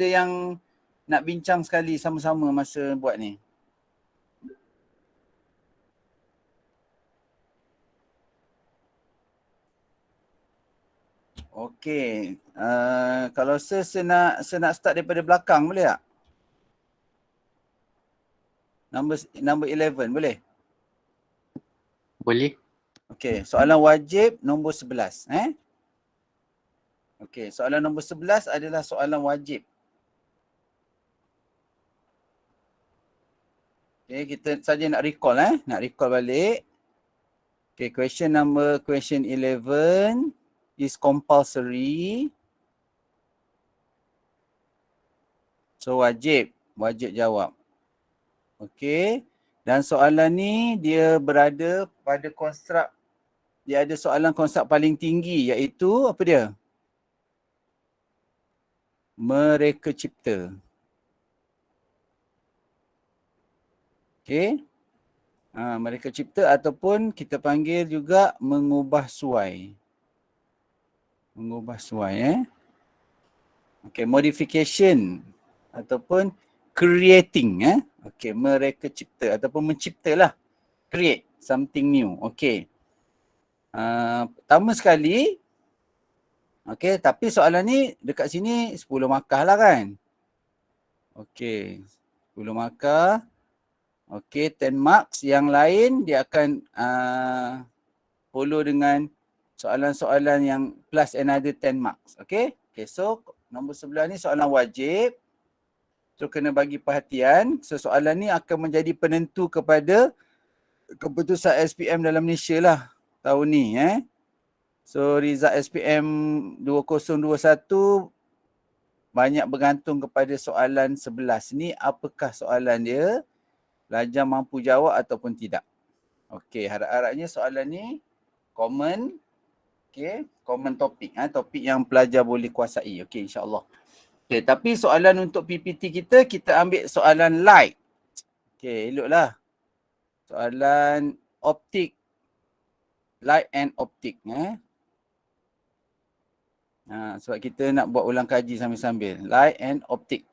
ada yang nak bincang sekali sama-sama masa buat ni? Okey. Kalau saya nak start daripada belakang boleh tak? Number 11 boleh? Boleh. Okey, soalan wajib nombor 11. Okey, soalan nombor 11 adalah soalan wajib. Okey, kita saja nak recall nak recall balik. Okey, question 11 is compulsory. So wajib jawab. Okey. Dan soalan ni dia berada pada konstruk, dia ada soalan konstruk paling tinggi iaitu apa dia? Mereka cipta. Okey. Mereka cipta ataupun kita panggil juga mengubah suai. Mengubah suai Okey, modification ataupun creating Okey, mereka cipta ataupun menciptalah. Create something new. Okey. Pertama sekali, okey, tapi soalan ni dekat sini 10 markah lah kan. Okey, 10 markah. Okey, 10 marks. Yang lain dia akan follow dengan soalan-soalan yang plus another 10 marks. Okey. Okey, so nombor 11 ni soalan wajib. So kena bagi perhatian. So soalan ni akan menjadi penentu kepada keputusan SPM dalam Malaysia lah tahun ni So result SPM 2021 banyak bergantung kepada soalan 11 ni, apakah soalan dia, pelajar mampu jawab ataupun tidak. Okey, harap-harapnya soalan ni common. Okey, common topik topik yang pelajar boleh kuasai. Okey, insya-Allah. Okey, tapi soalan untuk PPT kita ambil soalan light. Okey, eloklah. Soalan optik. Light and optik sebab kita nak buat ulang kaji sambil-sambil. Light and optik.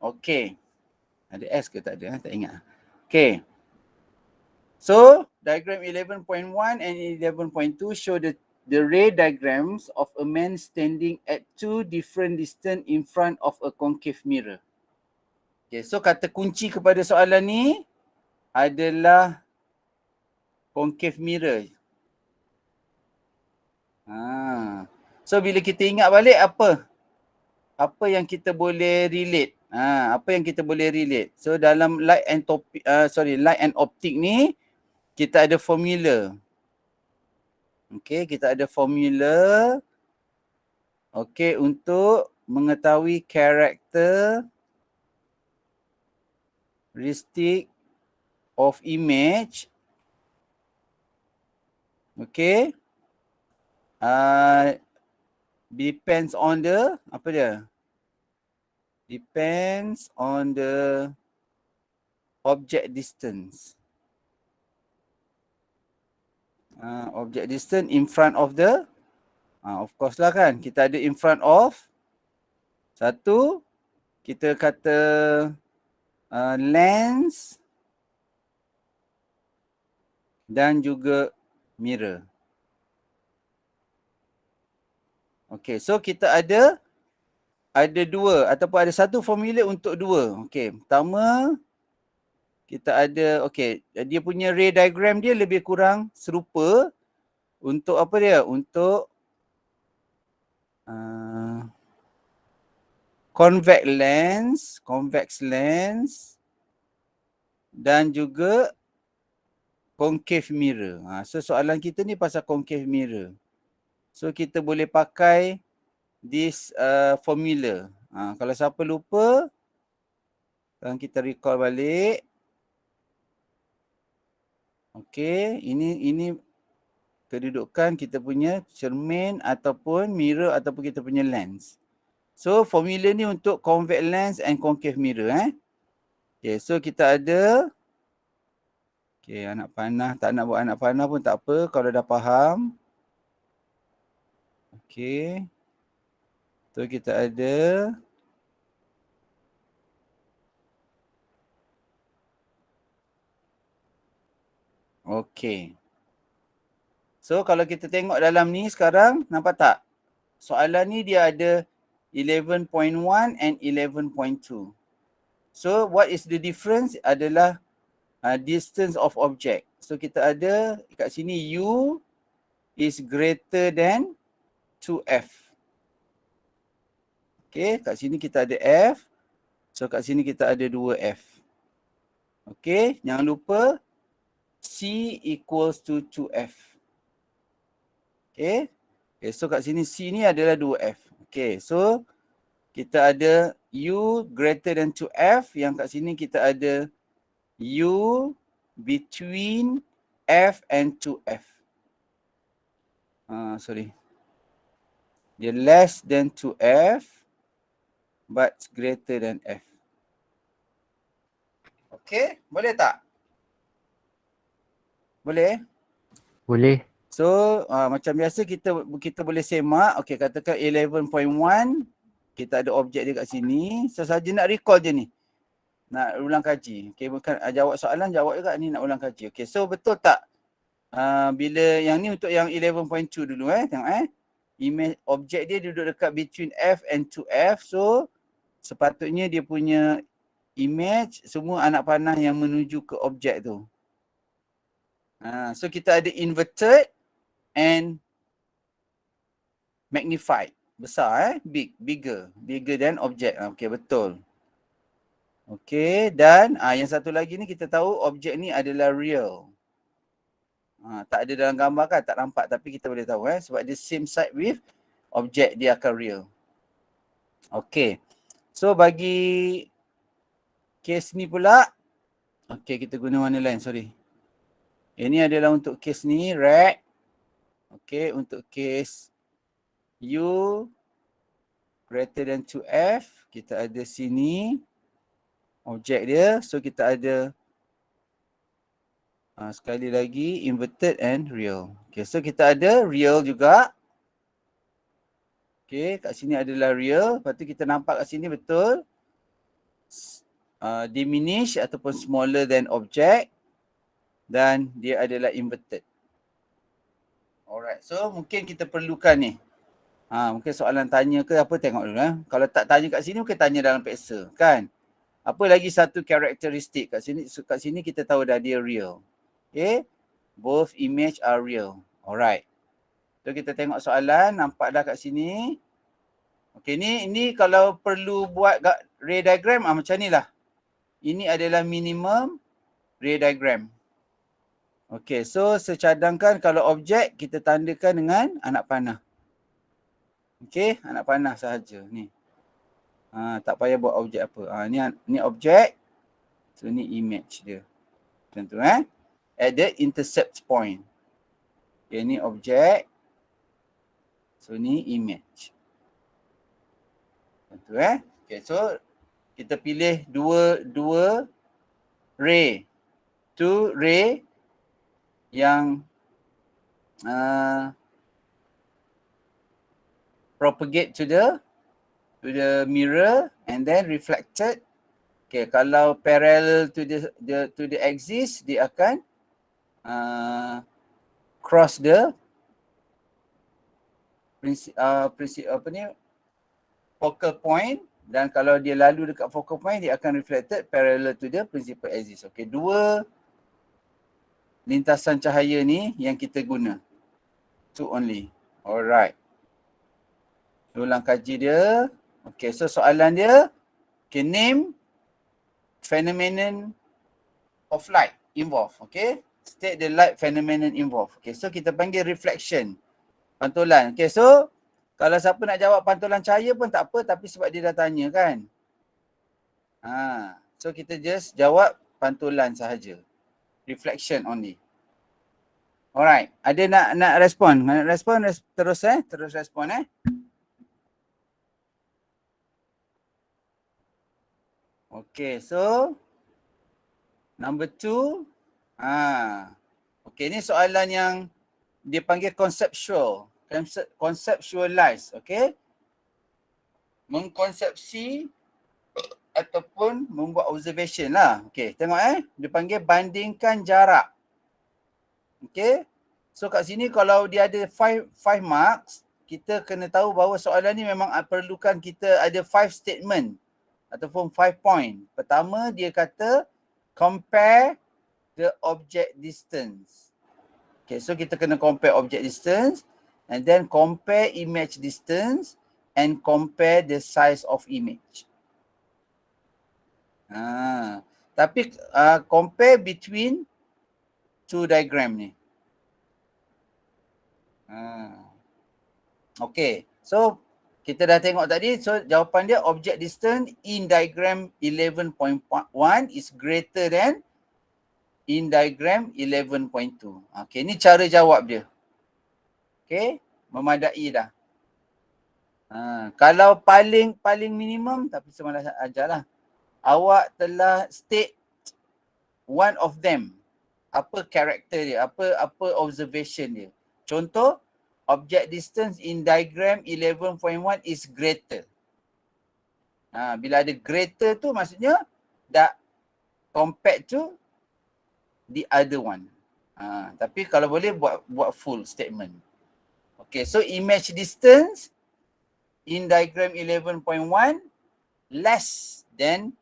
Okey. Ada S ke tak ada? Tak ingat. Okey. So, diagram 11.1 and 11.2 show the ray diagrams of a man standing at two different distance in front of a concave mirror. Okay, so kata kunci kepada soalan ni adalah concave mirror. So bila kita ingat balik apa yang kita boleh relate? Apa yang kita boleh relate? So dalam light and optic ni kita ada formula. Okey, kita ada formula. Okey, untuk mengetahui karakteristik of image. Okey. Depends on the apa dia? Depends on the object distance. Object distance in front of the of course lah kan, kita ada in front of satu, kita kata lens dan juga mirror. Okey, so kita ada dua ataupun ada satu formula untuk dua. Okey, pertama kita ada, okey, dia punya ray diagram dia lebih kurang serupa untuk apa dia? Untuk convex lens dan juga concave mirror. So soalan kita ni pasal concave mirror. So kita boleh pakai this formula. Kalau siapa lupa, sekarang kita recall balik. Okey, ini kedudukan kita punya cermin ataupun mirror ataupun kita punya lens. So formula ni untuk convex lens and concave mirror Okey, so kita ada anak panah, tak nak buat anak panah pun tak apa kalau dah faham. Okey. So kita ada Okey. So kalau kita tengok dalam ni sekarang, nampak tak? Soalan ni dia ada 11.1 and 11.2. So what is the difference adalah distance of object. So kita ada kat sini U is greater than 2F. Okay, kat sini kita ada F. So kat sini kita ada 2F. Okay, jangan lupa C equals to 2F. Okay, so kat sini C ni adalah 2F. Okay, so kita ada U greater than 2F. Yang kat sini kita ada U between F and 2F. Sorry. Dia less than 2F but greater than F. Okay, boleh tak? Boleh? Boleh. So macam biasa kita boleh semak. Okay, katakan 11.1 kita ada objek dia kat sini. Sesaja nak recall je ni. Nak ulang kaji. Okay, bukan jawab soalan, jawab juga ni nak ulang kaji. Okay, so betul tak? Bila yang ni untuk yang 11.2 dulu tengok image objek dia duduk dekat between F and 2F. So sepatutnya dia punya image semua anak panah yang menuju ke objek tu. So kita ada inverted and magnified. Besar bigger than object. Okay, betul. Okay, dan yang satu lagi ni kita tahu objek ni adalah real. Tak ada dalam gambar kan, tak nampak, tapi kita boleh tahu sebab dia same side with objek, dia akan real. Okay, so bagi case ni pula, okay, kita guna warna lain, sorry. Ini adalah untuk case ni, rect. Okay, untuk case U greater than 2F, kita ada sini objek dia. So kita ada sekali lagi inverted and real. Okay, so kita ada real juga. Okay, kat sini adalah real. Lepas tu kita nampak kat sini betul. Diminish ataupun smaller than object. Dan dia adalah inverted. Alright, so mungkin kita perlukan ni. Mungkin soalan tanya ke apa, tengok dulu. Kalau tak tanya kat sini, mungkin tanya dalam peksa, kan? Apa lagi satu karakteristik kat sini kita tahu dah dia real. Okay, both image are real. Alright. So kita tengok soalan, nampak dah kat sini. Okay, ni kalau perlu buat ray diagram macam ni lah. Ini adalah minimum ray diagram. Okay, so secadangkan kalau objek kita tandakan dengan anak panah. Okay, anak panah sahaja ni. Tak payah buat objek apa. Ni objek. So ni image dia. Macam tu at the intercept point. Okay, ni objek. So ni image. Macam tu Okay, so kita pilih dua ray. Two ray yang propagate to the mirror and then reflected. Okay, kalau parallel to the axis, dia akan cross the focal point, dan kalau dia lalu dekat focal point, dia akan reflected parallel to the principal axis. Okay, dua lintasan cahaya ni yang kita guna. Two only. Alright. Ulang kaji dia. Okay, so soalan dia, okay, name phenomenon of light involved. Okay, state the light phenomenon involved. Okay, so kita panggil reflection, pantulan. Okay, so kalau siapa nak jawab pantulan cahaya pun tak apa, tapi sebab dia dah tanya kan. So kita just jawab pantulan sahaja. Reflection only. Alright, ada nak respon? Nak respon terus respon Okay, so number 2. Okay, ni soalan yang dia panggil conceptual. Conceptualize, okay? Mengkonsepsi ataupun membuat observation lah. Okay, tengok dia panggil bandingkan jarak. Okay. So kat sini kalau dia ada 5 marks, kita kena tahu bahawa soalan ni memang perlukan kita ada 5 statement ataupun 5 point. Pertama dia kata compare the object distance. Okay, so kita kena compare object distance and then compare image distance and compare the size of image. Tapi compare between two diagram ni. Okay, so kita dah tengok tadi, so jawapan dia object distance in diagram 11.1 is greater than in diagram 11.2. Okay, ni cara jawab dia. Okay, memadai dah. Kalau paling minimum, tapi semalas ajarlah. Awak telah state one of them. Apa karakter dia, apa observation dia. Contoh, object distance in diagram 11.1 is greater. Bila ada greater tu maksudnya dah compared to the other one. Tapi kalau boleh buat full statement. Okay, so image distance in diagram 11.1 less than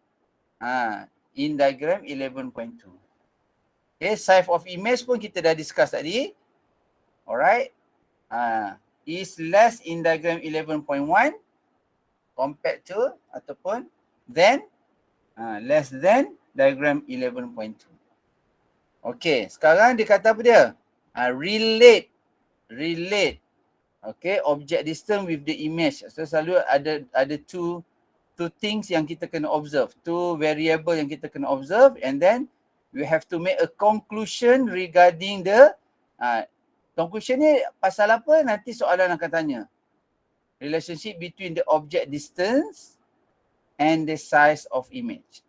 in diagram 11.2. Okay, size of image pun kita dah discuss tadi. Alright. Is less in diagram 11.1 compared to ataupun then less than diagram 11.2. Okay, sekarang dia kata apa dia? Relate. Okay, object distance with the image. So selalu ada two things yang kita kena observe. Two variable yang kita kena observe and then we have to make a conclusion regarding the conclusion ni pasal apa nanti soalan akan tanya. Relationship between the object distance and the size of image.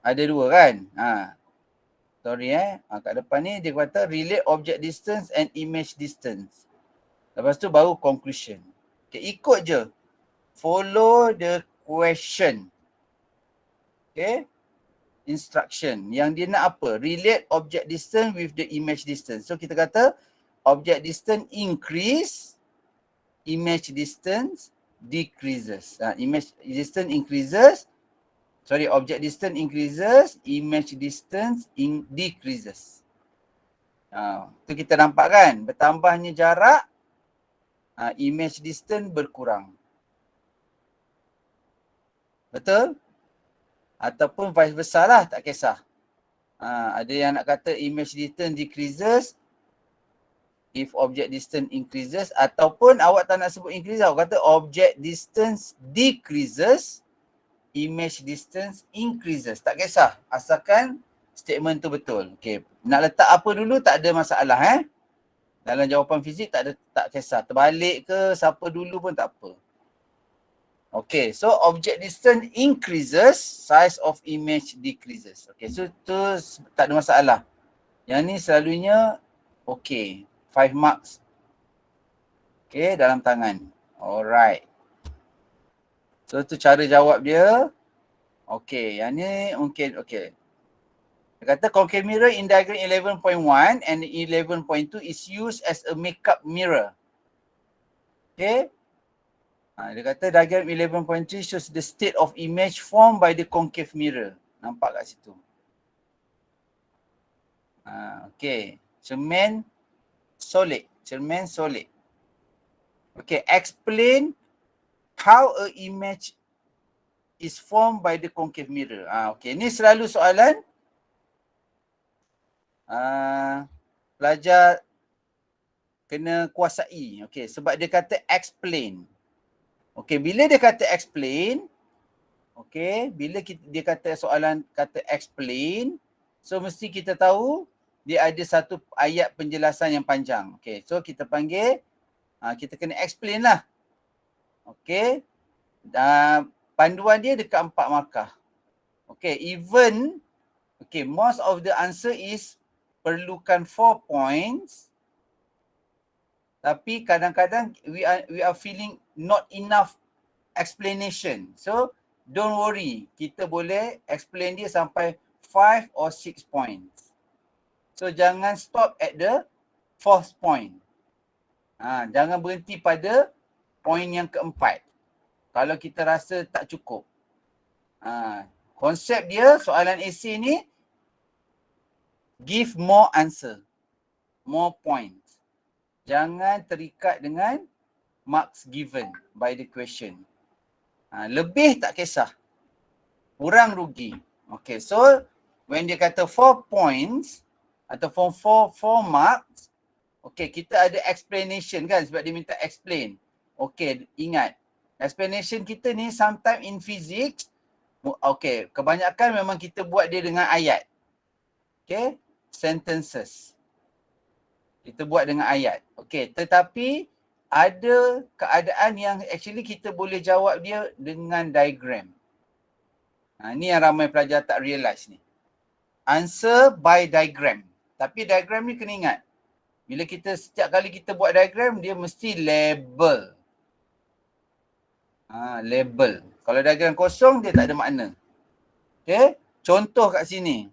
Ada dua kan? Sorry kat depan ni dia kata relate object distance and image distance. Lepas tu baru conclusion. Okay, ikut je. Follow the question. Okay. Instruction. Yang dia nak apa? Relate object distance with the image distance. So kita kata object distance increase, image distance decreases. Image distance increases. Object distance increases, image distance decreases. Tu kita nampak kan? Bertambahnya jarak, image distance berkurang. Betul? Ataupun vice versa lah, tak kisah. Ada yang nak kata image distance decreases if object distance increases, ataupun awak tak nak sebut increases, awak kata object distance decreases, image distance increases. Tak kisah, asalkan statement tu betul. Okay, nak letak apa dulu tak ada masalah Dalam jawapan fizik tak kisah. Terbalik ke siapa dulu pun tak apa. Okay, so object distance increases, size of image decreases. Okay, so tu tak ada masalah. Yang ni selalunya okay, 5 marks. Okay, dalam tangan. Alright. So tu cara jawab dia. Okay, yang ni mungkin okay. Dia kata concave mirror in diagram 11.1 and 11.2 is used as a makeup mirror. Okay. Dia kata diagram 11.3 shows the state of image formed by the concave mirror. Nampak kat situ. Okay. Cermin solid. Okay, explain how a image is formed by the concave mirror. Okay, ni selalu soalan pelajar kena kuasai. Okay, sebab dia kata explain. Okay, bila dia kata explain, okay, bila dia kata soalan kata explain, so mesti kita tahu dia ada satu ayat penjelasan yang panjang. Okay, so kita panggil, kita kena explain lah. Okay, panduan dia dekat 4 markah. Okay, even, okay, most of the answer is perlukan 4 points. Tapi kadang-kadang we are feeling not enough explanation. So don't worry. Kita boleh explain dia sampai 5 or 6 points. So jangan stop at the 4th point. Jangan berhenti pada poin yang keempat. Kalau kita rasa tak cukup. Konsep dia soalan esei ni, give more answer, more points. Jangan terikat dengan marks given by the question. Lebih tak kisah. Kurang rugi. Okay, so when dia kata 4 points ataupun 4 marks, okay, kita ada explanation kan sebab dia minta explain. Okay, ingat. Explanation kita ni sometimes in physics, okay, kebanyakan memang kita buat dia dengan ayat. Okay, sentences. Kita buat dengan ayat. Okay, tetapi ada keadaan yang actually kita boleh jawab dia dengan diagram. Ni yang ramai pelajar tak realise ni. Answer by diagram. Tapi diagram ni kena ingat. Bila kita setiap kali kita buat diagram, dia mesti label. Label. Kalau diagram kosong, dia tak ada makna. Okay. Contoh kat sini.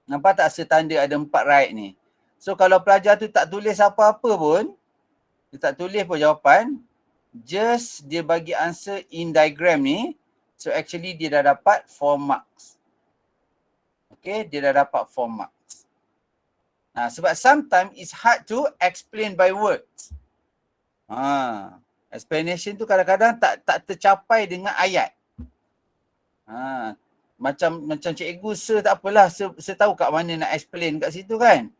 Nampak tak setanda ada 4 right ni. So kalau pelajar tu tak tulis apa-apa pun, dia tak tulis pun jawapan, just dia bagi answer in diagram ni, so actually dia dah dapat 4 marks. Okay, dia dah dapat 4 marks. Sebab sometimes it's hard to explain by words. Explanation tu kadang-kadang tak tercapai dengan ayat. Macam cikgu tak apalah, tahu kat mana nak explain kat situ kan.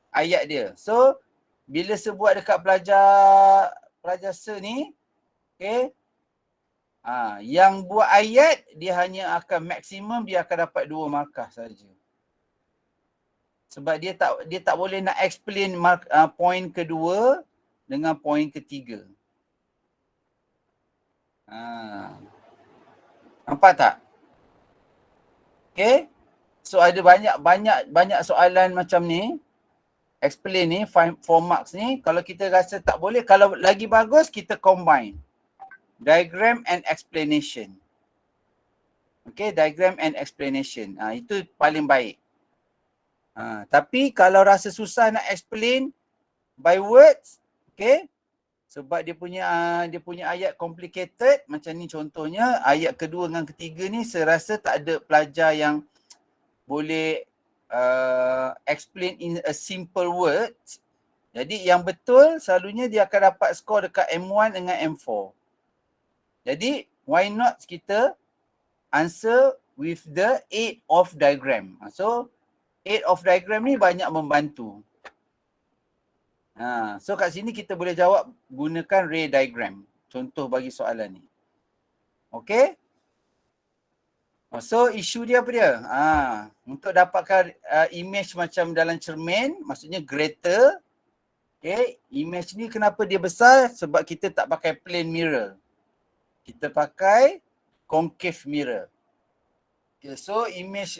Ayat dia. So bila buat dekat pelajar ni, okay, yang buat ayat dia hanya akan maksimum dia akan dapat 2 markah saja. Sebab dia tak boleh nak explain point kedua dengan point ketiga. Nampak tak? Okay. So ada banyak soalan macam ni. Explain ni, 4 marks ni. Kalau kita rasa tak boleh, kalau lagi bagus kita combine. Diagram and explanation. Okay, diagram and explanation. Itu paling baik. Tapi kalau rasa susah nak explain by words, okay, sebab dia punya ayat complicated, macam ni contohnya, ayat kedua dengan ketiga ni saya rasa tak ada pelajar yang boleh explain in a simple words. Jadi yang betul selalunya dia akan dapat skor dekat M1 dengan M4. Jadi why not kita answer with the aid of diagram. So aid of diagram ni banyak membantu. So kat sini kita boleh jawab gunakan ray diagram. Contoh bagi soalan ni. Okay. So isu dia apa dia? Untuk dapatkan image macam dalam cermin, maksudnya greater. Okay. Image ni kenapa dia besar? Sebab kita tak pakai plane mirror. Kita pakai concave mirror. Okay, so image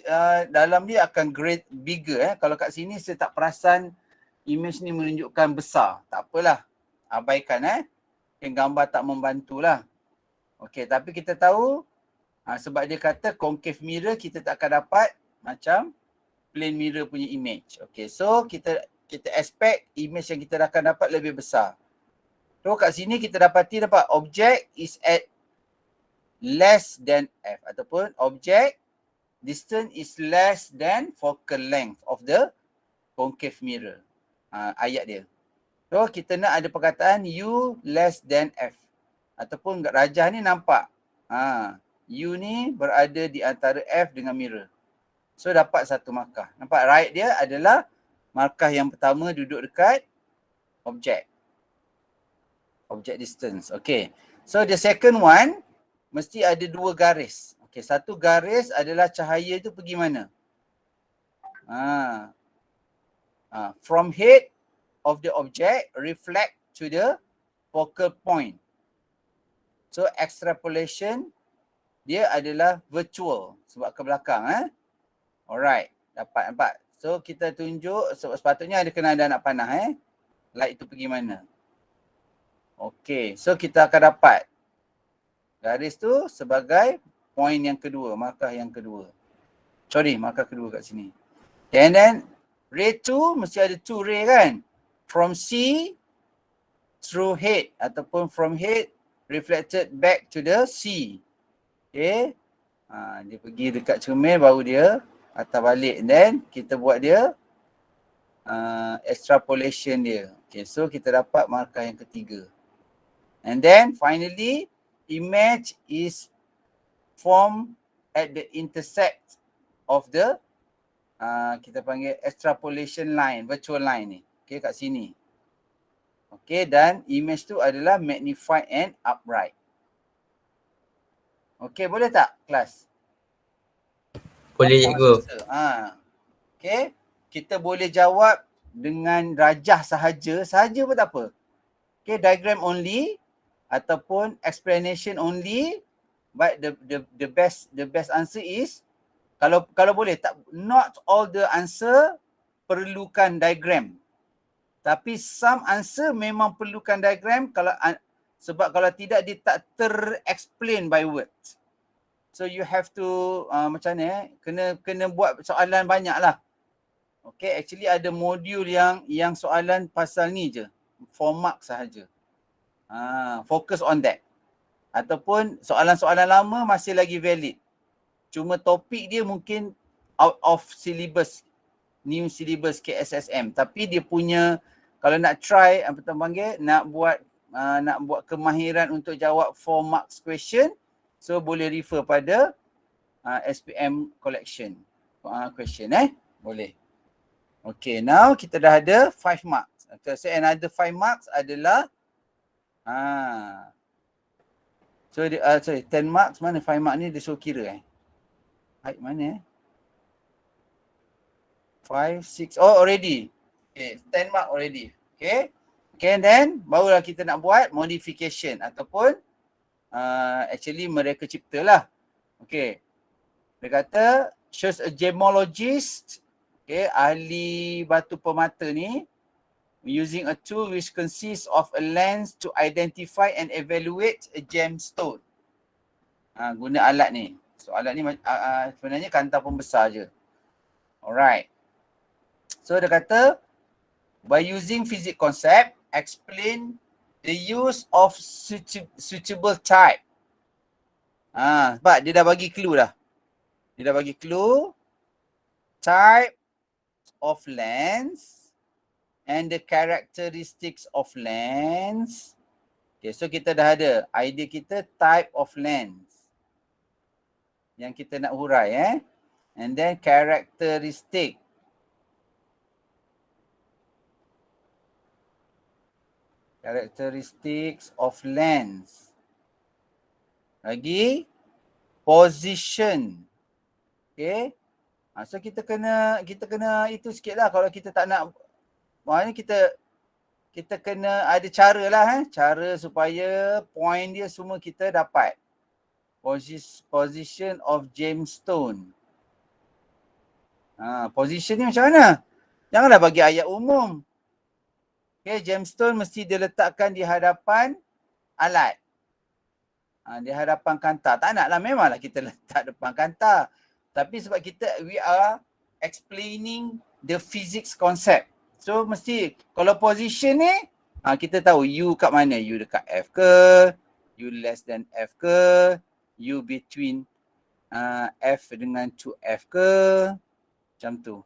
dalam dia akan bigger. Kalau kat sini saya tak perasan image ni menunjukkan besar. Tak apalah. Abaikan gambar tak membantulah. Okey, tapi kita tahu sebab dia kata concave mirror, kita tak akan dapat macam plane mirror punya image. Okey, so kita expect image yang kita akan dapat lebih besar. So kat sini kita dapat object is at less than f, ataupun object distance is less than focal length of the concave mirror. Ayat dia. So kita nak ada perkataan u less than f. Ataupun rajah ni nampak. U ni berada di antara f dengan mirror. So dapat 1 markah. Nampak right dia adalah markah yang pertama duduk dekat object. Object distance. Okay. So the second one mesti ada 2 garis. Okay, 1 garis adalah cahaya tu pergi mana? From head of the object reflect to the focal point. So extrapolation dia adalah virtual sebab ke belakang. Alright, dapat nampak. So kita tunjuk sepatutnya ada kena ada anak panah light tu pergi mana. Okay, so kita akan dapat Garis tu sebagai point yang kedua, markah yang kedua. Sorry, markah kedua kat sini. And then ray 2 mesti ada 2 ray kan? From C through head ataupun from head reflected back to the C. Okay. Dia pergi dekat cermin baru dia atas balik. And then kita buat dia extrapolation dia. Okay, so kita dapat markah yang ketiga. And then finally, image is formed at the intersect of the kita panggil extrapolation line, virtual line ni. Okay, kat sini. Okay, dan image tu adalah magnified and upright. Okay, boleh tak kelas? Boleh cikgu. Okay, kita boleh jawab dengan rajah sahaja pun tak apa. Okay, diagram only ataupun explanation only, but the best answer is kalau boleh tak, not all the answer perlukan diagram. Tapi some answer memang perlukan diagram sebab kalau tidak dia tak ter-explain by words. So you have to macam mana kena buat soalan banyak lah. Okay, actually ada modul yang soalan pasal ni je. 4 mark sahaja. Focus on that. Ataupun soalan-soalan lama masih lagi valid. Cuma topik dia mungkin out of syllabus, new syllabus KSSM. Tapi dia punya, kalau nak try, apa tu panggil, nak buat kemahiran untuk jawab 4 marks question, so boleh refer pada SPM collection question boleh. Okay, now kita dah ada 5 marks. So another 5 marks adalah so 10 marks, mana 5 marks ni dia suruh kira height mana 5, 6, already. Okay, 10 mark already. Okay. Okay, and then barulah kita nak buat modification ataupun actually mereka cipta lah. Okay. Dia kata shows a gemologist, okay, ahli batu permata ni, using a tool which consists of a lens to identify and evaluate a gemstone. Guna alat ni. So alat ni sebenarnya kantar pembesar je. Alright. So dia kata by using physics concept, explain the use of suitable type. Sebab dia dah bagi clue dah. Dia dah bagi clue. Type of lens and the characteristics of lens. Okay, so kita dah ada idea kita type of lens yang kita nak hurai and then characteristic. Characteristics of lens. Lagi position. Okay. So kita kena itu sikit lah kalau kita tak nak, maknanya kita kena ada cara lah cara supaya point dia semua kita dapat. Position of gemstone. Position ni macam mana? Janganlah bagi ayat umum. Okay, gemstone mesti diletakkan di hadapan alat. Di hadapan kantar. Tak naklah, memanglah kita letak depan kantar. Tapi sebab we are explaining the physics concept. So mesti kalau position ni, kita tahu U kat mana. U dekat F ke, U less than F ke, U between F dengan 2F ke. Macam tu.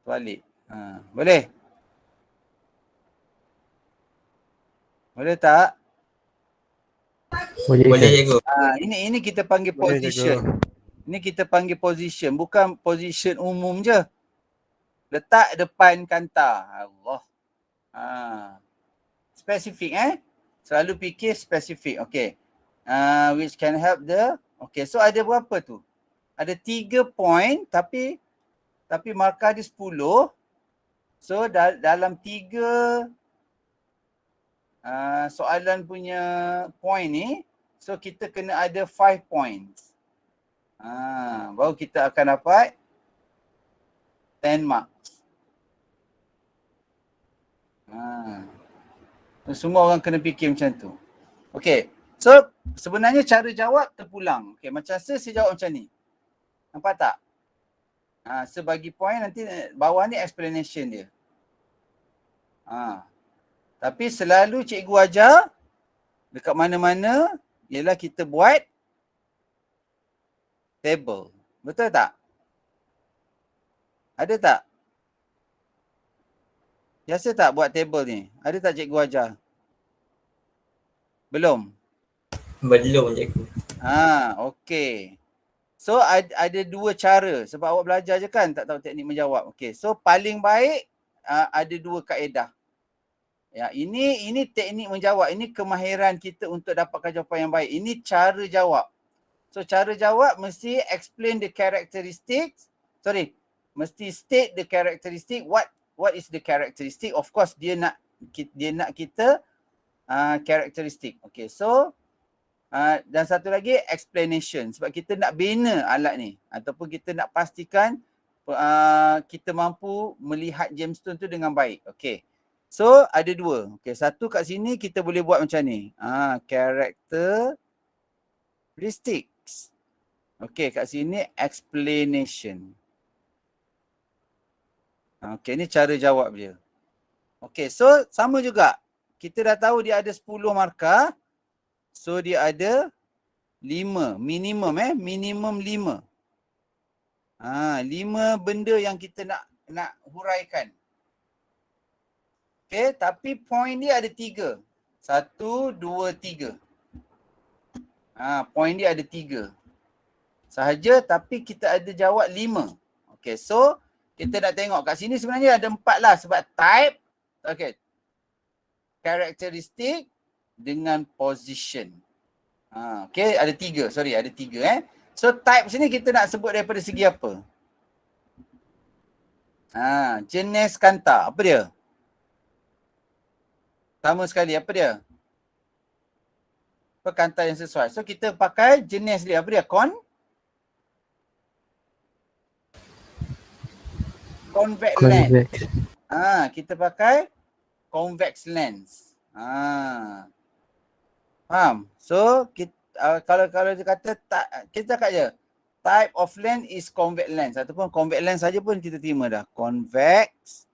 Balik. Boleh? Boleh tak? Boleh cikgu. Ini kita panggil position. Ini kita panggil position, bukan position umum je. Letak depan kantar. Allah. Spesifik Selalu fikir spesifik. Okay. Which can help okay, so ada berapa tu? Ada 3 point tapi markah dia 10. So dalam 3 soalan punya point ni, so kita kena ada 5 points. Baru kita akan dapat 10 marks. So semua orang kena fikir macam tu. Okey. So sebenarnya cara jawab terpulang. Okey, macam saya jawab macam ni. Nampak tak? Sebagi point nanti bawah ni explanation dia. Tapi selalu cikgu ajar dekat mana-mana ialah kita buat table. Betul tak? Ada tak? Biasa tak buat table ni? Ada tak cikgu ajar? Belum? Belum cikgu. Okey. So ada dua cara sebab awak belajar je kan, tak tahu teknik menjawab. Okey. So paling baik ada dua kaedah. Ya, ini teknik menjawab. Ini kemahiran kita untuk dapatkan jawapan yang baik. Ini cara jawab. So cara jawab mesti explain the characteristics. Mesti state the characteristic. What is the characteristic? Of course dia nak kita characteristic. Okay, so dan satu lagi explanation. Sebab kita nak bina alat ni ataupun kita nak pastikan kita mampu melihat gemstone tu dengan baik. Okay. So ada dua. Okay, satu kat sini kita boleh buat macam ni. Characteristics. Okay, kat sini explanation. Okay, ni cara jawab dia. Okay, so sama juga. Kita dah tahu dia ada 10 markah. So dia ada 5. Minimum minimum 5. 5 benda yang kita nak huraikan. Okay, tapi point dia ada 3. 1, 2, 3. Point dia ada 3. Sahaja tapi kita ada jawab 5. Okay, so kita nak tengok kat sini sebenarnya ada 4 lah sebab type, okay, karakteristik dengan position. Okay, ada 3. Sorry, ada 3 So type sini kita nak sebut daripada segi apa? Jenis kanta. Apa dia? Sama sekali, apa dia? Apa kanta yang sesuai? So kita pakai jenis dia. Apa dia? Convex lens. Kita pakai convex lens. Faham? So kita, kalau dia kata kita cakap je type of lens is convex lens ataupun convex lens saja pun kita terima dah. Convex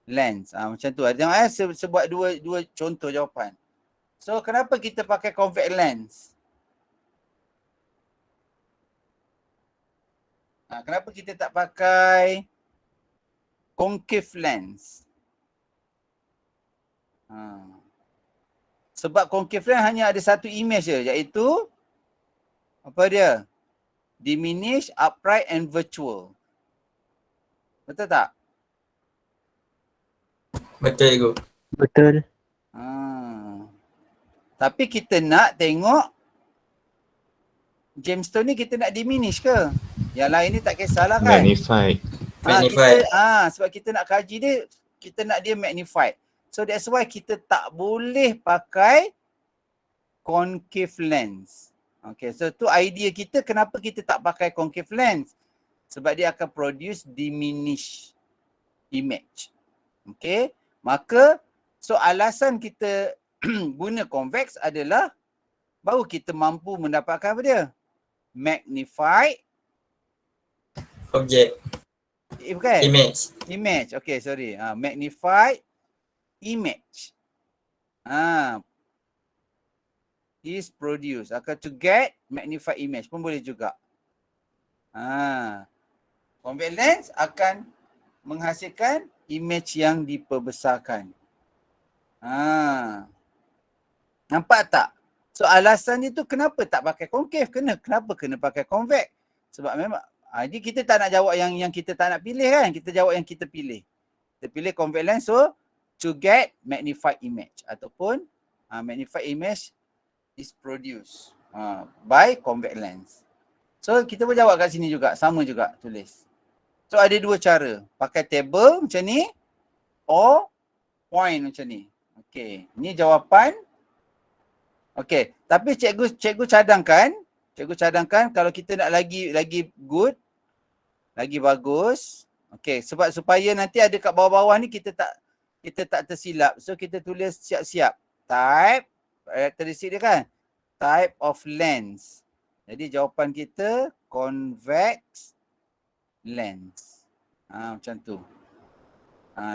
lens. Macam tu. Tengok sebut dua contoh jawapan. So kenapa kita pakai convex lens? Kenapa kita tak pakai concave lens? Sebab concave lens hanya ada satu image je, iaitu apa dia? Diminish, upright and virtual. Betul tak? Betul cikgu. Betul. Tapi kita nak tengok gemstone ni kita nak diminish ke? Yang lain ni tak kisahlah kan? Magnified. Magnified. Sebab kita nak kaji dia, kita nak dia magnified. So that's why kita tak boleh pakai concave lens. Okay, so tu idea kita kenapa kita tak pakai concave lens. Sebab dia akan produce diminished image. Okay, maka so alasan kita guna convex adalah baru kita mampu mendapatkan apa dia? Magnified Objek. Bukan? Image. Okay, sorry. Magnified image. Is produced. To get magnified image pun boleh juga. Convex lens akan menghasilkan image yang diperbesarkan. Nampak tak? So alasan itu kenapa tak pakai concave? Kenapa kena pakai convex? Sebab memang jadi kita tak nak jawab yang kita tak nak pilih kan? Kita jawab yang kita pilih. Kita pilih convex lens so to get magnified image ataupun magnified image is produced by convex lens. So kita pun jawab kat sini juga, sama juga tulis. So ada dua cara, pakai table macam ni or point macam ni. Okey, ni jawapan. Okey, tapi cikgu cadangkan kalau kita nak lagi good, lagi bagus. Okey, sebab supaya nanti ada kat bawah-bawah ni kita tak tersilap. So kita tulis siap-siap. Type karakteristik dia kan? Type of lens. Jadi jawapan kita convex lens. Macam tu.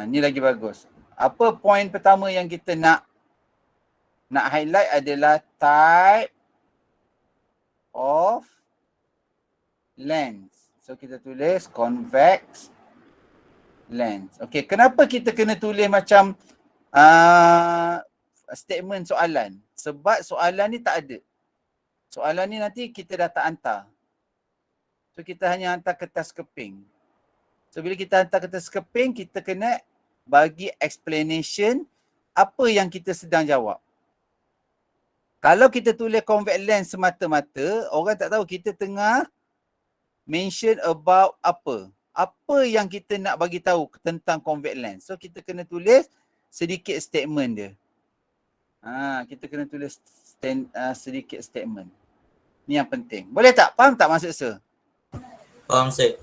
Ni lagi bagus. Apa poin pertama yang kita nak highlight adalah type of lens. So kita tulis convex lens. Okay, kenapa kita kena tulis macam statement soalan? Sebab soalan ni tak ada. Soalan ni nanti kita dah tak hantar. So kita hanya hantar kertas keping. So bila kita hantar kertas keping, kita kena bagi explanation apa yang kita sedang jawab. Kalau kita tulis convex lens semata-mata, orang tak tahu kita tengah mention about apa. Apa yang kita nak bagi tahu tentang convex lens. So kita kena tulis sedikit statement dia. Kita kena tulis sedikit statement. Ni yang penting. Boleh tak? Faham tak maksud saya? Faham Sir.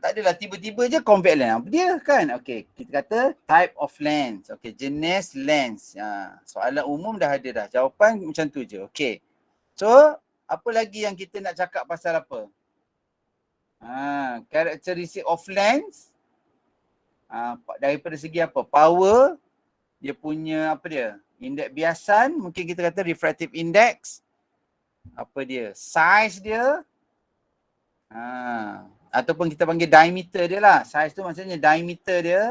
Tak adalah tiba-tiba je convex lens. Apa dia kan? Okey, kita kata type of lens. Okey, jenis lens. Soalan umum dah ada dah. Jawapan macam tu je. Okey. So, apa lagi yang kita nak cakap pasal apa? Characteristic of lens. Daripada segi apa? Power. Dia punya apa dia? Indeks biasan. Mungkin kita kata refractive index. Apa dia? Size dia. Ataupun kita panggil diameter dia lah. Size tu maksudnya diameter dia.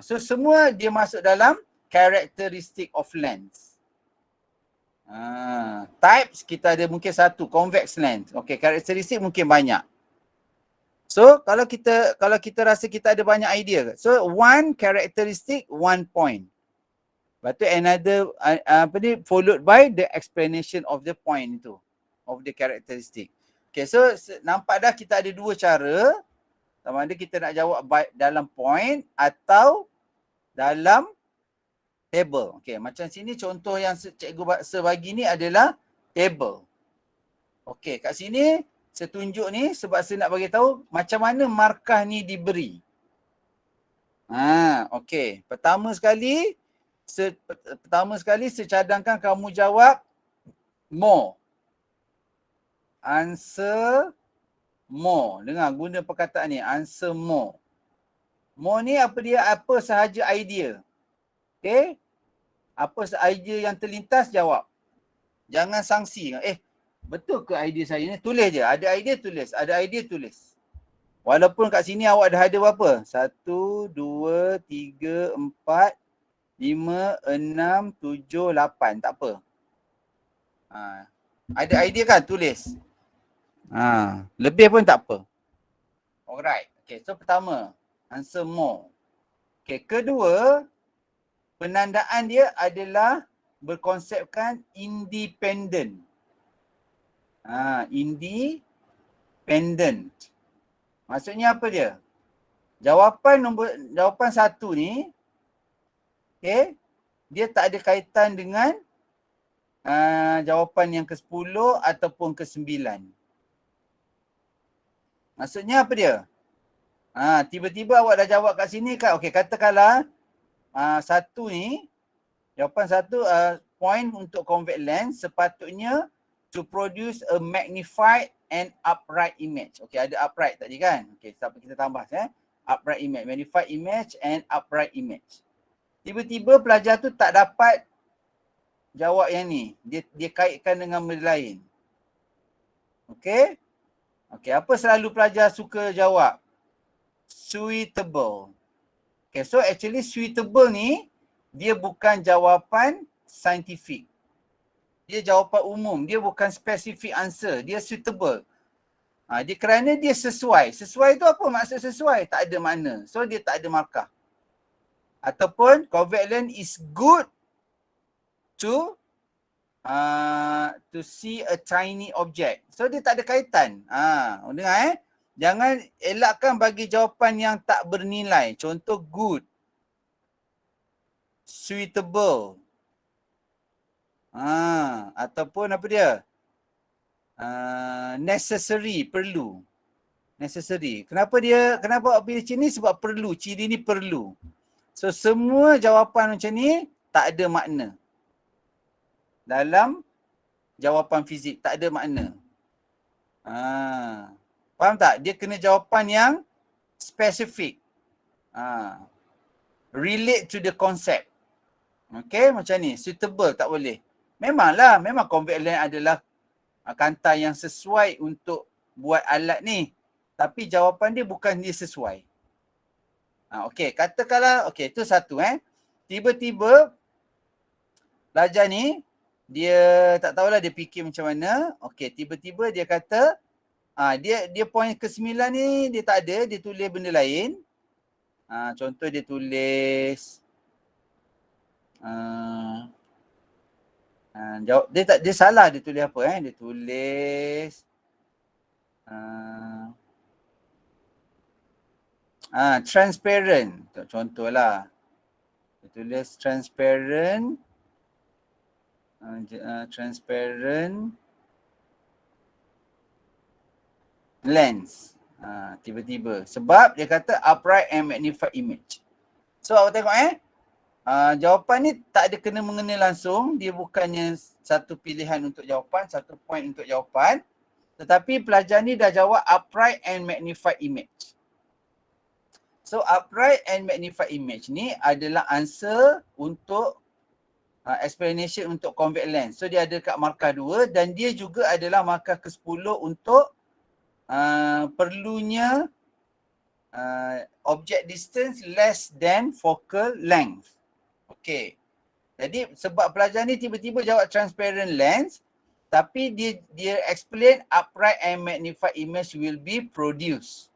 So semua dia masuk dalam characteristic of lens. Types kita ada mungkin satu, convex lens. Okay, karakteristik mungkin banyak. So kalau kita rasa kita ada banyak idea. So one characteristic, one point. Lepas tu another followed by the explanation of the point itu. Of the characteristic. Okay, so nampak dah kita ada dua cara. Sama ada kita nak jawab dalam point atau dalam table. Okay, macam sini contoh yang cikgu sebagi ni adalah table. Okay, kat sini saya tunjuk ni sebab saya nak bagi tahu macam mana markah ni diberi. Okay. Pertama sekali saya cadangkan kamu jawab more. Answer more. Dengar guna perkataan ni, answer more. More ni apa dia? Apa sahaja idea. Okay? Apa idea yang terlintas, jawab. Jangan sangsi. Betul ke idea saya ni? Tulis je. Ada idea, tulis. Ada idea, tulis. Walaupun kat sini awak dah ada berapa? 1, 2, 3, 4, 5, 6, 7, 8. Tak apa. Ada idea kan? Tulis. Lebih pun tak apa. Alright. Okay, so pertama, answer more. Okay, kedua, penandaan dia adalah berkonsepkan independent. Independent. Maksudnya apa dia? Jawapan satu ni, okay, dia tak ada kaitan dengan jawapan yang ke-10 ataupun ke-9. Maksudnya apa dia? Tiba-tiba awak dah jawab kat sini kan. Okey, katakanlah satu ni, jawapan satu point untuk convex lens sepatutnya to produce a magnified and upright image. Okey, ada upright tadi kan? Okey, sampai kita tambah upright image, magnified image and upright image. Tiba-tiba pelajar tu tak dapat jawab yang ni. Dia kaitkan dengan benda lain. Okey? Okey, apa selalu pelajar suka jawab? Suitable. Okay, so actually suitable ni dia bukan jawapan saintifik. Dia jawapan umum, dia bukan specific answer, dia suitable. Dia kerana dia sesuai. Sesuai tu apa maksud sesuai? Tak ada makna. So dia tak ada markah. Ataupun convex lens is good to see a tiny object. So dia tak ada kaitan. Dengar Jangan elakkan bagi jawapan yang tak bernilai. Contoh good. Suitable. Ataupun apa dia? Necessary, perlu. Necessary. Kenapa awak pilih ciri ni? Sebab perlu. Ciri ni perlu. So semua jawapan macam ni tak ada makna. dalam jawapan fizik. Tak ada makna. Faham tak? Dia kena jawapan yang spesifik. Relate to the concept. Okay, macam ni. Suitable tak boleh. Memanglah, memang convex lens adalah kanta yang sesuai untuk buat alat ni. Tapi jawapan dia bukan dia sesuai. Okay, katakanlah, okay, itu satu Tiba-tiba pelajar ni, dia tak tahulah dia fikir macam mana. Okay, tiba-tiba dia kata, dia poin ke-9 ni dia tak ada, dia tulis benda lain. Contoh dia tulis dia salah, dia tulis apa dia tulis transparent, contohlah. Dia tulis transparent lens. Tiba-tiba. Sebab dia kata upright and magnified image. So awak tengok jawapan ni tak ada kena mengena langsung. Dia bukannya satu pilihan untuk jawapan, satu point untuk jawapan. Tetapi pelajar ni dah jawab upright and magnified image. So upright and magnified image ni adalah answer untuk explanation untuk convex lens. So dia ada kat markah 2 dan dia juga adalah markah ke-10 untuk perlunya object distance less than focal length. Okay. Jadi sebab pelajar ni tiba-tiba jawab transparent lens, tapi dia explain upright and magnified image will be produced.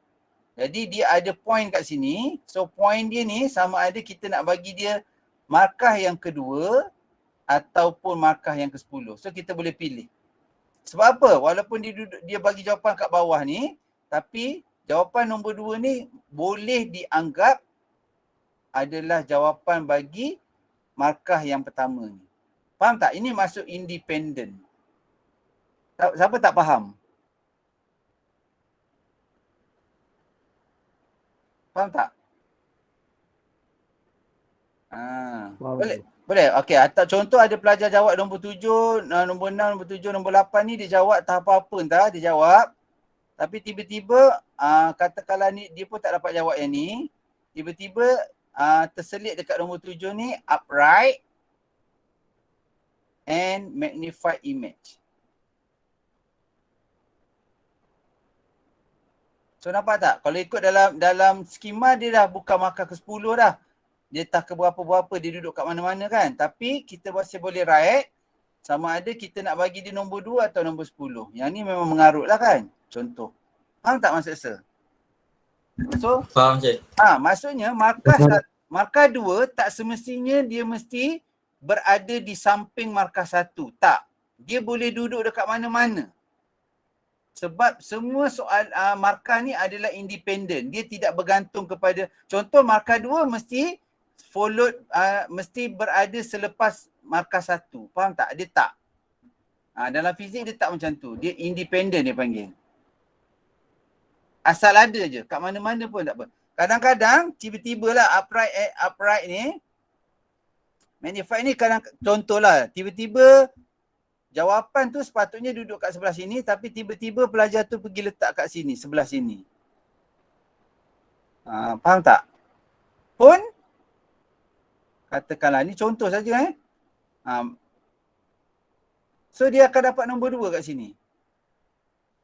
Jadi dia ada point kat sini. So point dia ni sama ada kita nak bagi dia markah yang kedua ataupun markah yang ke-10. So kita boleh pilih. Sebab apa? Walaupun dia bagi jawapan kat bawah ni, tapi jawapan nombor 2 ni boleh dianggap adalah jawapan bagi markah yang pertama ni. Faham tak? Ini masuk independent. Siapa tak faham? Faham tak? Boleh? Boleh? Okey, atau contoh ada pelajar jawab nombor 7, nombor 6, nombor 7, nombor 8 ni dia jawab tak apa-apa entah dia jawab. Tapi tiba-tiba katakanlah ni dia pun tak dapat jawab yang ni. Tiba-tiba terselit dekat nombor 7 ni upright and magnified image. So nampak tak? Kalau ikut dalam skema dia dah bukan markah ke-10 dah. Dia tak ke berapa-berapa, dia duduk kat mana-mana kan. Tapi kita masih boleh write sama ada kita nak bagi dia nombor 2 atau nombor 10. Yang ni memang mengarut lah kan. Contoh. Faham tak maksud saya? So, Faham Cik. maksudnya markah 2 tak semestinya dia mesti berada di samping markah 1. Tak. Dia boleh duduk dekat mana-mana. Sebab semua soal markah ni adalah independent. Dia tidak bergantung kepada, contoh markah 2 mesti mesti berada selepas markah 1. Faham tak? Dia tak. Dalam fizik dia tak macam tu. Dia independent dia panggil. Asal ada je. Kat mana-mana pun tak apa. Kadang-kadang tiba-tibalah upright ni, magnified ni contohlah tiba-tiba jawapan tu sepatutnya duduk kat sebelah sini tapi tiba-tiba pelajar tu pergi letak kat sini, sebelah sini. Faham tak? Pun katakanlah ni contoh saja so dia akan dapat nombor 2 kat sini.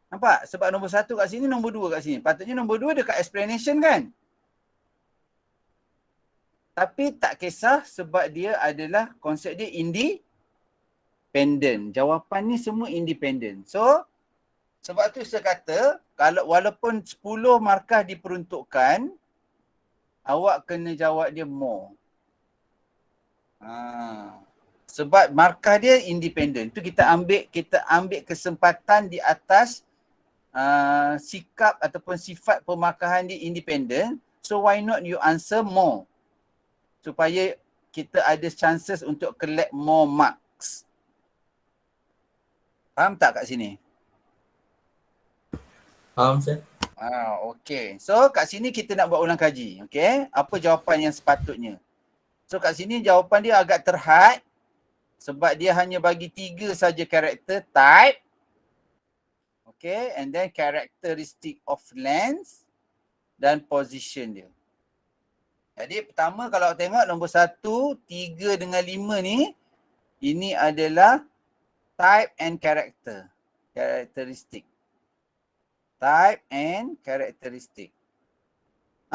Nampak? Sebab nombor 1 kat sini, nombor 2 kat sini. Patutnya nombor 2 dekat explanation kan? Tapi tak kisah sebab dia adalah konsep dia independent. Jawapan ni semua independent. So, sebab tu saya kata, kalau walaupun 10 markah diperuntukkan, awak kena jawab dia more. Sebab markah dia independent. Tu kita ambil kesempatan di atas sikap ataupun sifat pemarkahan dia independent. So why not you answer more? Supaya kita ada chances untuk collect more marks. Faham tak kat sini? Faham Cik. Okay. So kat sini kita nak buat ulang kaji. Okay. Apa jawapan yang sepatutnya? So kat sini jawapan dia agak terhad. Sebab dia hanya bagi 3 saja karakter, type. Okay, and then characteristic of lens dan position dia. Jadi pertama kalau tengok nombor 1, 3 dengan 5 ni, ini adalah type and character. Characteristic. Type and characteristic.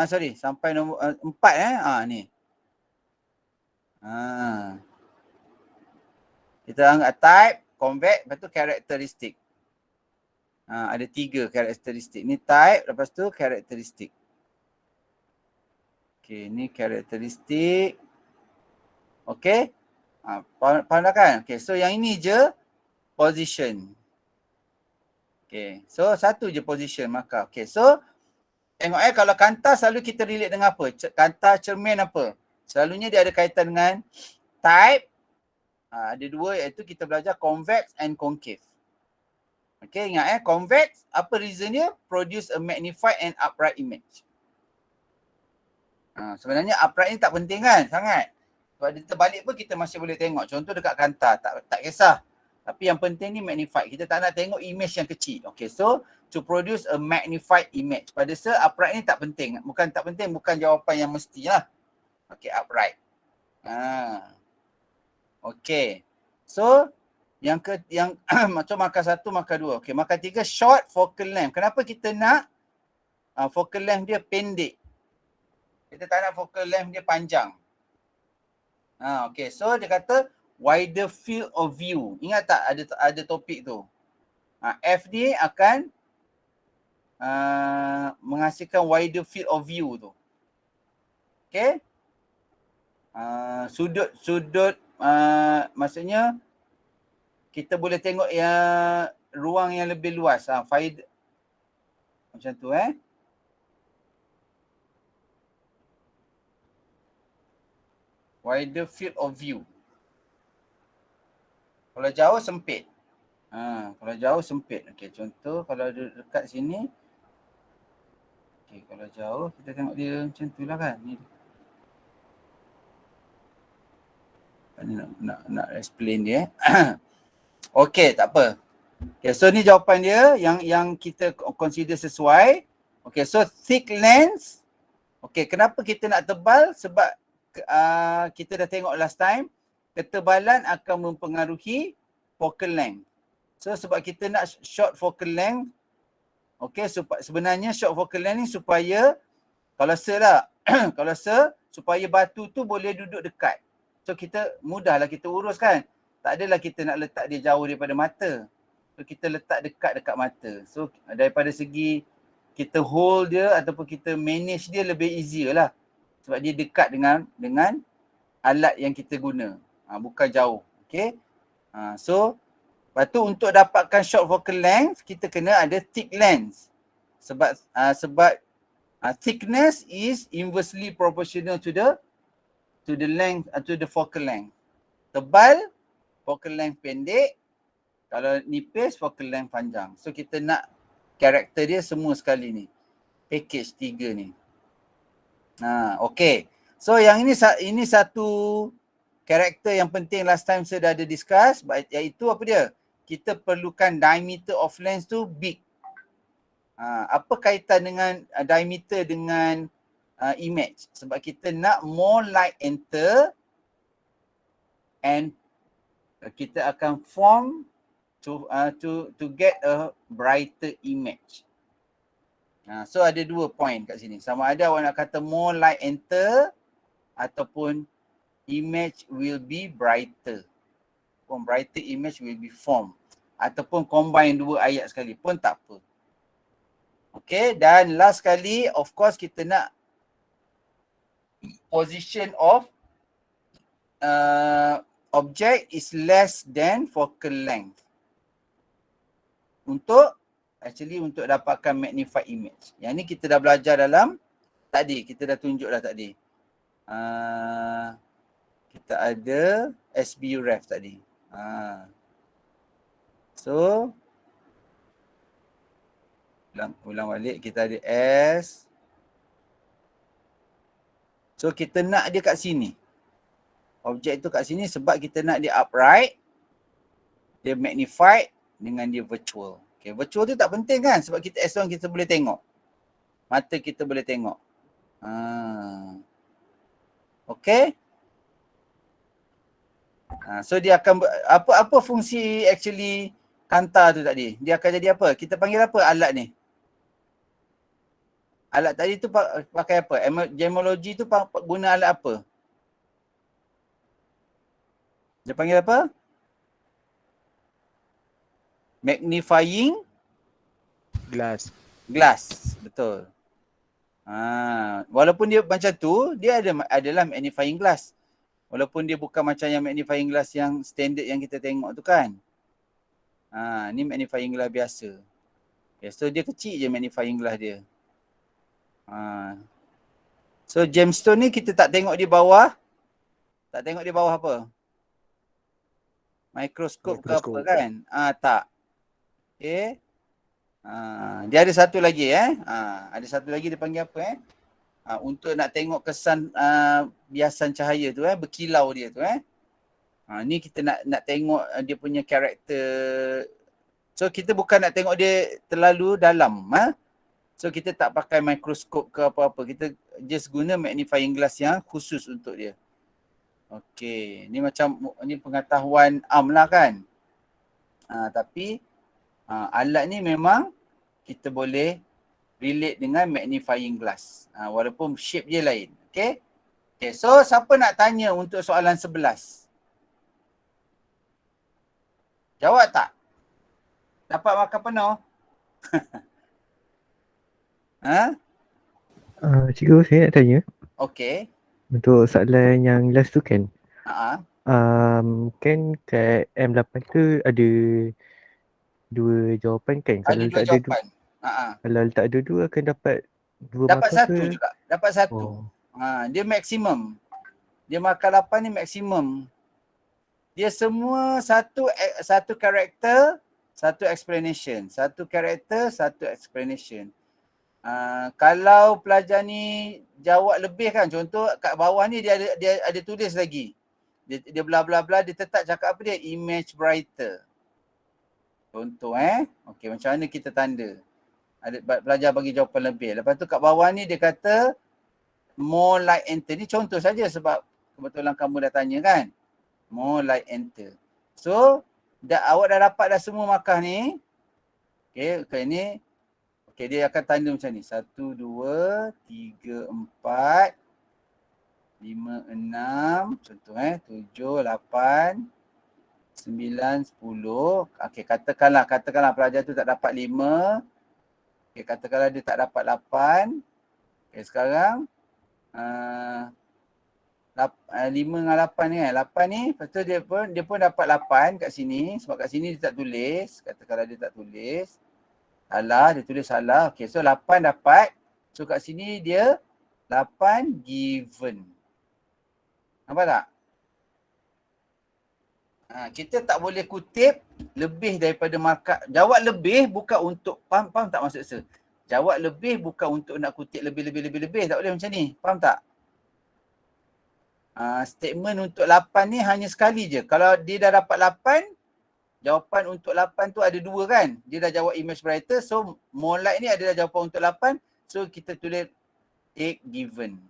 Sorry, sampai nombor 4 ni. Kita anggap type, convert, lepas tu characteristic. Ada 3 karakteristik. Ni type, lepas tu karakteristik. Okay, ni karakteristik. Okay. Faham dah kan? Okay, so yang ini je position. Okay, so satu je position markah. Okay, so tengok kalau kanta selalu kita relate dengan apa? Kanta cermin apa? Selalunya dia ada kaitan dengan type. Ada 2 iaitu kita belajar convex and concave. Okay, ingat convex, apa reason dia? Produce a magnified and upright image. Sebenarnya upright ni tak penting kan sangat. Sebab dia terbalik pun kita masih boleh tengok. Contoh dekat kanta, tak kisah. Tapi yang penting ni magnified. Kita tak nak tengok image yang kecil. Okay, so to produce a magnified image. Pada upright ni tak penting. Bukan tak penting, bukan jawapan yang mesti lah. Okay, upright. Okay. So, yang macam markah 1, markah 2. Okay, markah 3, short focal length. Kenapa kita nak focal length dia pendek? Kita tak nak focal length dia panjang. Okay, so dia kata wider field of view. Ingat tak ada topik tu? F ni akan menghasilkan wider field of view tu. Okay? Sudut maksudnya kita boleh tengok ruang yang lebih luas. Macam tu wider field of view. Kalau jauh sempit. Kalau jauh sempit. Okey, contoh kalau dekat sini. Okey, kalau jauh kita tengok dia macam tu lah kan. Ni. Nak explain dia. Okey, tak apa. Okay, so ni jawapan dia yang kita consider sesuai. Okay, so thick lens. Okay, kenapa kita nak tebal? Sebab kita dah tengok last time, ketebalan akan mempengaruhi focal length. So sebab kita nak short focal length, okay, sebenarnya short focal length ni supaya, kalau kalau supaya batu tu boleh duduk dekat. So kita mudahlah kita urus kan. Tak adalah kita nak letak dia jauh daripada mata. So kita letak dekat mata. So daripada segi kita hold dia ataupun kita manage dia lebih easier lah. Sebab dia dekat dengan alat yang kita guna. Bukan jauh. Okay. So lepas tu untuk dapatkan short focal length, kita kena ada thick lens. Sebab thickness is inversely proportional to the length, to the focal length. Tebal, focal length pendek. Kalau nipis, focal length panjang. So kita nak karakter dia semua sekali ni. Package 3 ni. Okay. So yang ini satu karakter yang penting last time saya dah ada discuss, iaitu apa dia? Kita perlukan diameter of lens tu big. Apa kaitan dengan diameter dengan image? Sebab kita nak more light enter and kita akan form to get a brighter image. So ada 2 point kat sini. Sama ada awak nak kata more light enter ataupun image will be brighter. Brighter image will be formed. Ataupun combine 2 ayat sekali pun tak apa. Okay, dan last sekali of course kita nak position of object is less than focal length. Untuk dapatkan magnified image. Yang ni kita dah belajar dalam tadi. Kita dah tunjuk dah tadi. Kita ada SBU ref tadi. So ulang balik. Kita ada S. So kita nak dia kat sini. Objek tu kat sini sebab kita nak dia upright, dia magnified dengan dia virtual. Okay, virtual tu tak penting kan sebab kita as long kita boleh tengok. Mata kita boleh tengok. Okay. So dia akan apa fungsi actually kanta tu tadi? Dia akan jadi apa? Kita panggil apa alat ni? Alat tadi tu pakai apa? Gemology tu guna alat apa? Dia panggil apa? Magnifying Glass. Betul. Walaupun dia macam tu, dia adalah magnifying glass. Walaupun dia bukan macam yang magnifying glass yang standard yang kita tengok tu kan. Ni magnifying glass biasa. Okay, so dia kecil je magnifying glass dia. So gemstone ni kita tak tengok di bawah. Tak tengok di bawah apa? Mikroskop ke apa kan? Tak. Okay. Dia ada satu lagi ada satu lagi dia panggil apa untuk nak tengok kesan biasan cahaya tu berkilau dia tu ni kita nak tengok dia punya karakter. So kita bukan nak tengok dia terlalu dalam so kita tak pakai mikroskop ke apa-apa, kita just guna magnifying glass yang khusus untuk dia. Okey, ni macam ni pengetahuan lah kan. Tapi alat ni memang kita boleh relate dengan magnifying glass. Walaupun shape dia lain. Okay. So siapa nak tanya untuk soalan 11? Jawab tak? Dapat makan penuh? Cikgu, saya nak tanya. Okay. Untuk soalan yang last tu kan. Kan kat M8 tu ada dua jawapan kan? Ada dua jawapan. Kalau letak dua-dua akan dapat dua dapat markah satu ke? juga. Dapat satu. Dia maksimum. Dia markah 8 ni maksimum. Dia semua satu karakter, satu explanation. Satu karakter, satu explanation. Kalau pelajar ni jawab lebih kan, contoh kat bawah ni dia ada tulis lagi. Dia bla bla bla, dia tetap cakap apa dia? Image brighter. Contoh okey, macam mana kita tanda? Ada pelajar bagi jawapan lebih. Lepas tu kat bawah ni dia kata more like enter. Ni contoh saja sebab kebetulan kamu dah tanya kan. More like enter. So awak dah dapat dah semua markah ni. Okey ni. Okey, dia akan tanda macam ni. 1, 2, 3, 4, 5, 6. Contoh 7, 8, 9, 10. Okey, katakanlah pelajar tu tak dapat 5. Okey, katakanlah dia tak dapat 8. Okey, sekarang 5 dengan 8 ni kan. 8 ni, lepas tu dia pun dapat 8 kat sini. Sebab kat sini dia tak tulis. Katakanlah dia tak tulis. Salah, dia tulis salah. Okey, so 8 dapat. So kat sini dia 8 given. Nampak tak? Kita tak boleh kutip lebih daripada markah. Jawab lebih bukan untuk, faham tak maksud saya? Jawab lebih bukan untuk nak kutip lebih. Tak boleh macam ni. Faham tak? Statement untuk 8 ni hanya sekali je. Kalau dia dah dapat 8, jawapan untuk 8 tu ada 2 kan. Dia dah jawab image brighter. So more like ni adalah jawapan untuk 8. So kita tulis take given.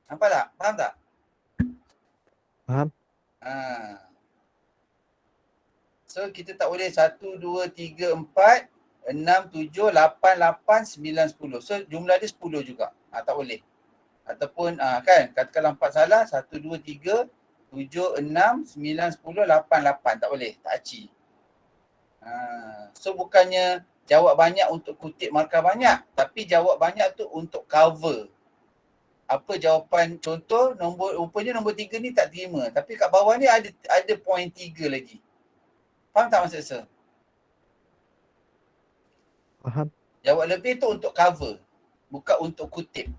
Nampak tak? Faham tak? Faham. So kita tak boleh 1, 2, 3, 4, 6, 7, 8, 8, 9, 10. So jumlah dia 10 juga. Tak boleh. Ataupun kan, katakanlah 4 salah, 1, 2, 3, 7, 6, 9, 10, 8, 8. Tak boleh, tak aci. So bukannya jawab banyak untuk kutip markah banyak, tapi jawab banyak tu untuk cover. Apa jawapan, contoh rupanya nombor 3 ni tak terima. Tapi kat bawah ni ada point 3 lagi. Faham tak maksud saya? Faham. Jawab lebih tu untuk cover, bukan untuk kutip.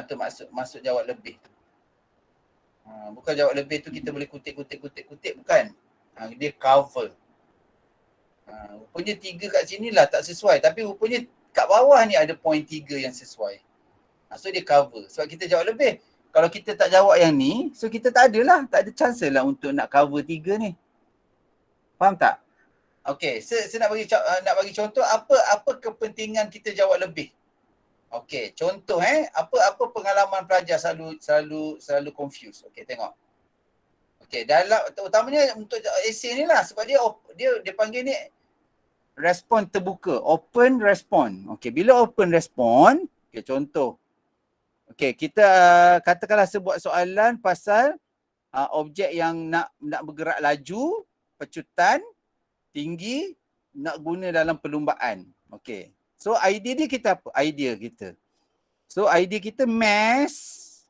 Tu maksud jawab lebih tu. Bukan jawab lebih tu kita boleh kutip, bukan. Dia cover. Rupanya 3 kat sini lah tak sesuai. Tapi rupanya kat bawah ni ada point 3 yang sesuai. So dia cover. Sebab kita jawab lebih. kalau kita tak jawab yang ni, so kita tak ada chance lah untuk nak cover 3 ni. Faham tak? Okey, saya nak bagi contoh apa kepentingan kita jawab lebih. Okey, contoh apa pengalaman pelajar selalu confuse. Okey, tengok. Okey, dalam utamanya untuk esei ni lah sebab dia panggil ni respon terbuka, open respond. Okey, bila open respond, okey contoh. Okey, kita katakanlah sebuah soalan pasal objek yang nak bergerak laju, pecutan, tinggi, nak guna dalam perlumbaan. Okey. So idea dia kita apa? Idea kita. So idea kita mass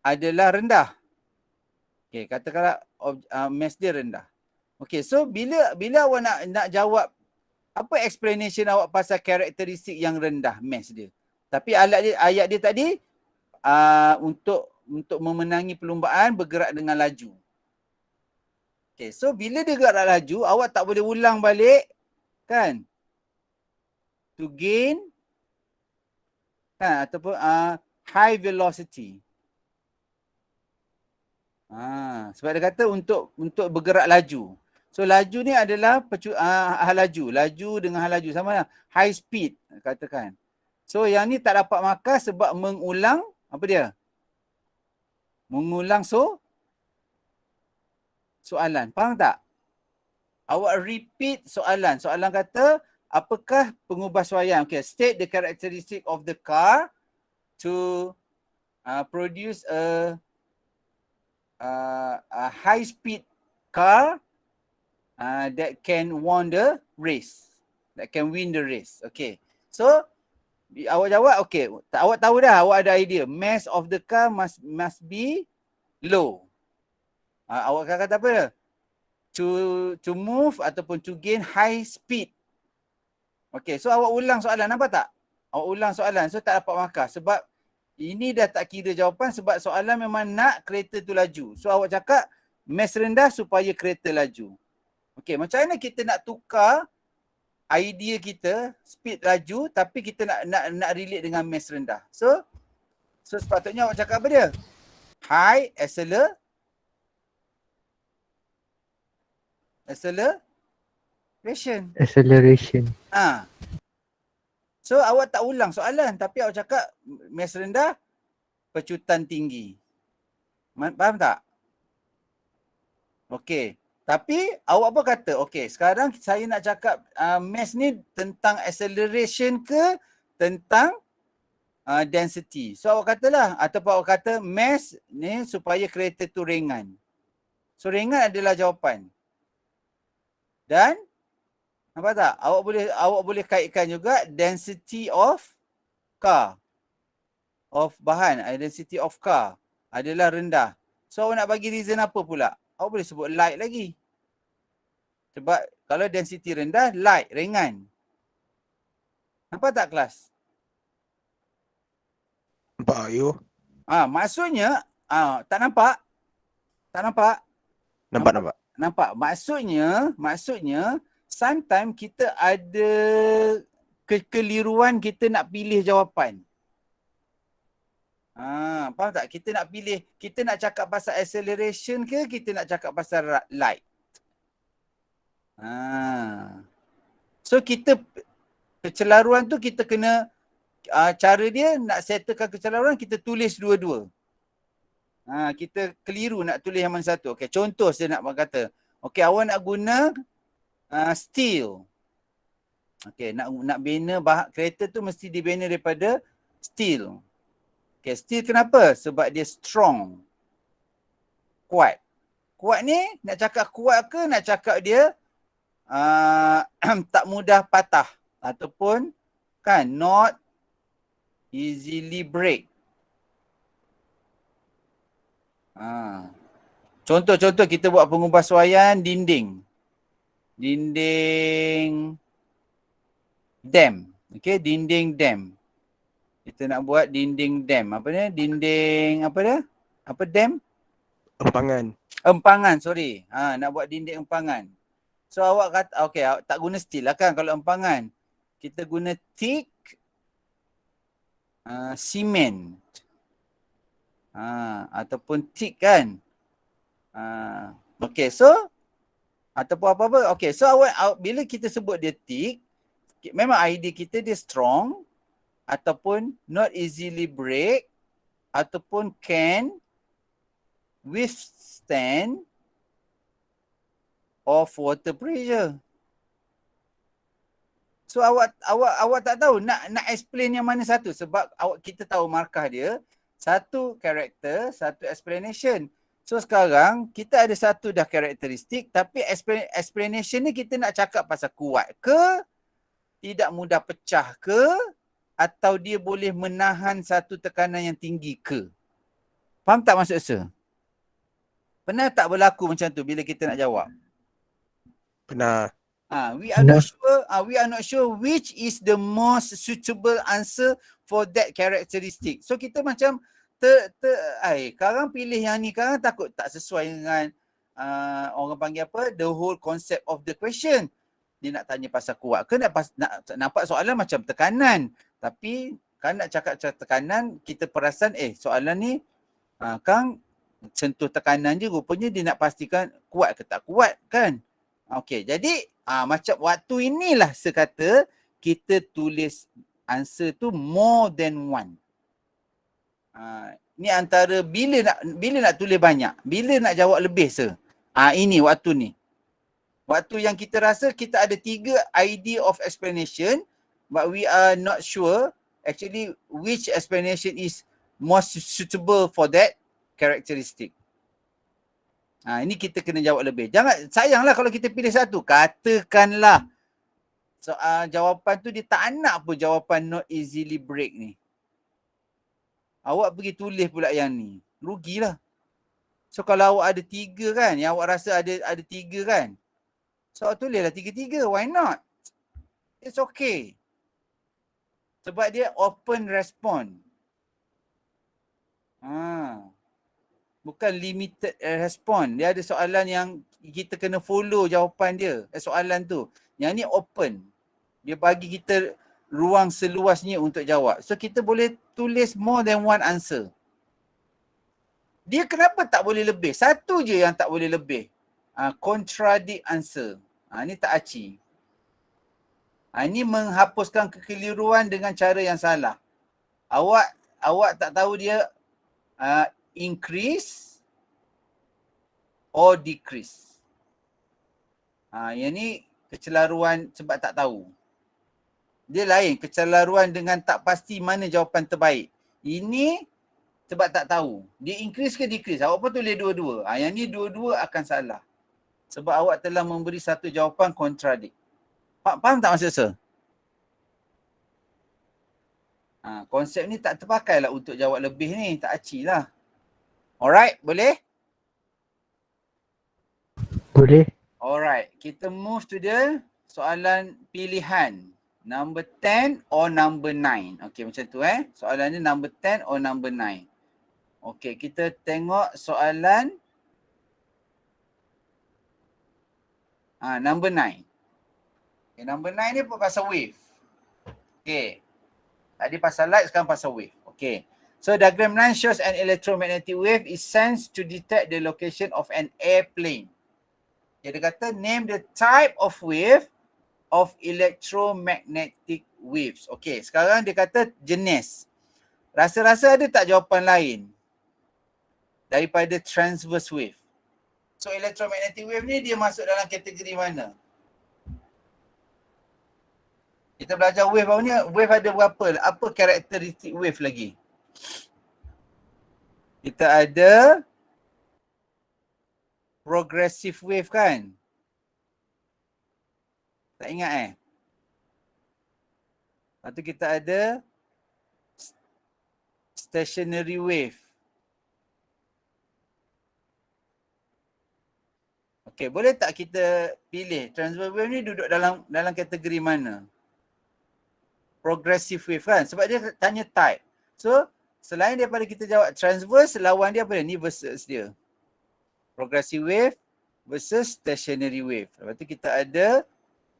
adalah rendah. Okey, katakanlah mass dia rendah. Okey, so bila awak nak jawab apa explanation awak pasal karakteristik yang rendah mass dia. Tapi ayat dia tadi untuk memenangi perlumbaan bergerak dengan laju. Okay, so bila dia gerak laju, awak tak boleh ulang balik, kan? To gain, kan? Ataupun high velocity. Sebab dia kata untuk bergerak laju. So laju ni adalah laju dengan hal laju sama lah. High speed, katakan. So yang ni tak dapat markah sebab mengulang, apa dia? Mengulang soalan. Faham tak? Awak repeat soalan. Soalan kata, apakah pengubahsuaian? Okay, state the characteristic of the car to produce a high speed car that can win the race. Okay. So awak jawab, okay. Awak tahu dah, awak ada idea. Mass of the car must be low. Awak akan kata apa? To move ataupun to gain high speed. Okay, so awak ulang soalan, nampak tak? Awak ulang soalan, so tak dapat markah. Sebab ini dah tak kira jawapan sebab soalan memang nak kereta tu laju. So awak cakap mass rendah supaya kereta laju. Okay, macam mana kita nak tukar idea kita speed laju tapi kita nak relate dengan mass rendah. So sepatutnya awak cakap apa dia? High acceleration. So awak tak ulang soalan tapi awak cakap mass rendah, pecutan tinggi. Faham tak? Okey. Tapi awak apa kata? Okey, sekarang saya nak cakap mass ni tentang acceleration ke tentang density. So awak katalah ataupun awak kata mass ni supaya kereta tu ringan. So ringan adalah jawapan. Dan nampak tak? Awak boleh kaitkan juga density of car. Of bahan, density of car adalah rendah. So awak nak bagi reason apa pula? Awak boleh sebut light lagi. Sebab kalau density rendah, light, ringan. Nampak tak kelas? Nampak you? Maksudnya, tak nampak? Tak nampak? Nampak. Maksudnya sometimes kita ada kekeliruan kita nak pilih jawapan. Faham tak? Kita nak pilih, kita nak cakap pasal acceleration ke kita nak cakap pasal light? So kita kecelaruan tu kita kena cara dia nak settlekan kecelaruan kita tulis dua-dua. Kita keliru nak tulis yang mana satu. Okey, contoh saya nak kata. Okey, awak nak guna steel. Okey, nak bina kereta tu mesti dibina daripada steel. Okey, steel kenapa? Sebab dia strong. Kuat. Kuat ni nak cakap kuat ke nak cakap dia tak mudah patah ataupun kan not easily break. Contoh-contoh kita buat pengubahsuaian dinding dam. Okey, dinding dam. Kita nak buat dinding dam. Apa ni? Dinding apa dia? Apa dam? Empangan, sorry. Nak buat dinding empangan. So awak kata, okey, tak guna steel lah kan kalau empangan. Kita guna thick cement. Ataupun tick kan. Okay, so ataupun apa-apa. Okay, so bila kita sebut dia tick, memang idea kita dia strong ataupun not easily break ataupun can withstand of water pressure. So awak tak tahu nak explain yang mana satu sebab kita tahu markah dia satu karakter, satu explanation. So sekarang kita ada satu dah karakteristik tapi explanation ni kita nak cakap pasal kuat ke, tidak mudah pecah ke, atau dia boleh menahan satu tekanan yang tinggi ke. Faham tak maksud saya? Pernah tak berlaku macam tu bila kita nak jawab? Pernah. We are not sure which is the most suitable answer for that characteristic. So kita macam sekarang pilih yang ni, sekarang takut tak sesuai dengan orang panggil apa, the whole concept of the question. Dia nak tanya pasal kuat ke, nak nampak soalan macam tekanan. Tapi kan nak cakap tekanan, kita perasan soalan ni Kang sentuh tekanan je, rupanya dia nak pastikan kuat ke tak kuat kan. Okey, jadi macam waktu inilah sekata kita tulis answer tu more than one. Ni antara bila nak tulis banyak, bila nak jawab lebih ini waktu ni. Waktu yang kita rasa kita ada 3 idea of explanation but we are not sure actually which explanation is most suitable for that characteristic. Ini kita kena jawab lebih. Sayanglah kalau kita pilih satu. Katakanlah jawapan tu dia tak nak pun jawapan not easily break ni. Awak pergi tulis pula yang ni. Rugilah. So kalau awak ada 3 kan, yang awak rasa ada 3 kan. So awak tulislah 3-3. Why not? It's okay. Sebab dia open respond. Bukan limited respond. Dia ada soalan yang kita kena follow jawapan dia. Soalan tu. Yang ni open. Dia bagi kita ruang seluasnya untuk jawab. So kita boleh tulis more than one answer. Dia kenapa tak boleh lebih? Satu je yang tak boleh lebih. Contradict answer. Ni tak aci. Ini menghapuskan kekeliruan dengan cara yang salah. Awak tak tahu dia increase or decrease. Yang ni kecelaruan sebab tak tahu. Dia lain, kecelaruan dengan tak pasti mana jawapan terbaik. Ini sebab tak tahu. Dia increase ke decrease? Awak pun tulis dua-dua. Yang ni dua-dua akan salah. Sebab awak telah memberi satu jawapan contradict. Faham tak maksud saya? Konsep ni tak terpakai lah untuk jawab lebih ni. Tak aci lah. Alright, boleh? Boleh. Alright, kita move to the soalan pilihan. Number 10 or number 9. Okay, macam tu Soalan ni number 10 or number 9. Okay, kita tengok soalan number 9. Okay, number 9 ni pasal wave. Okay. Tadi pasal light, sekarang pasal wave. Okay. So diagram 9 shows an electromagnetic wave is sensed to detect the location of an airplane. Okay, dia kata name the type of wave of electromagnetic waves. Okay, sekarang dia kata jenis. Rasa-rasa ada tak jawapan lain daripada transverse wave? So electromagnetic wave ni dia masuk dalam kategori mana? Kita belajar wave baru ni, wave ada berapa? Apa karakteristik wave lagi? Kita ada progressive wave kan? Tak ingat Lepas tu kita ada stationary wave. Okay, boleh tak kita pilih transverse wave ni duduk dalam kategori mana? Progressive wave kan? Sebab dia tanya type. So, selain daripada kita jawab transverse, lawan dia apa dia? Ni versus dia. Progressive wave versus stationary wave. Lepas tu kita ada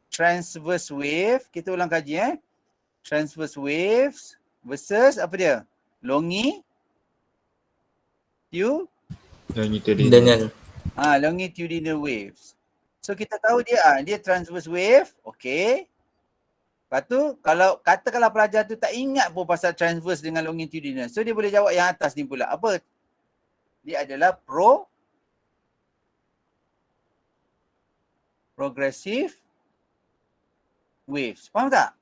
transverse wave. Kita ulang kaji Transverse waves versus apa dia? Daniel. Longitudinal waves. So kita tahu dia transverse wave, okey. Lepas tu katakanlah pelajar tu tak ingat pun pasal transverse dengan longitudinal. So dia boleh jawab yang atas ni pula. Apa? Dia adalah progressive waves. Faham tak?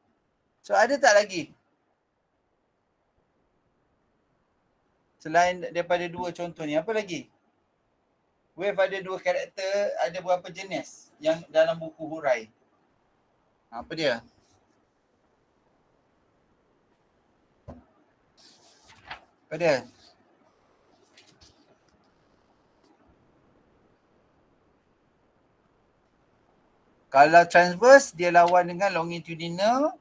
So ada tak lagi? Selain daripada dua contoh ni, apa lagi? Wave ada dua karakter, ada berapa jenis yang dalam buku hurai? Apa dia? Apa dia? Kalau transverse, dia lawan dengan longitudinal.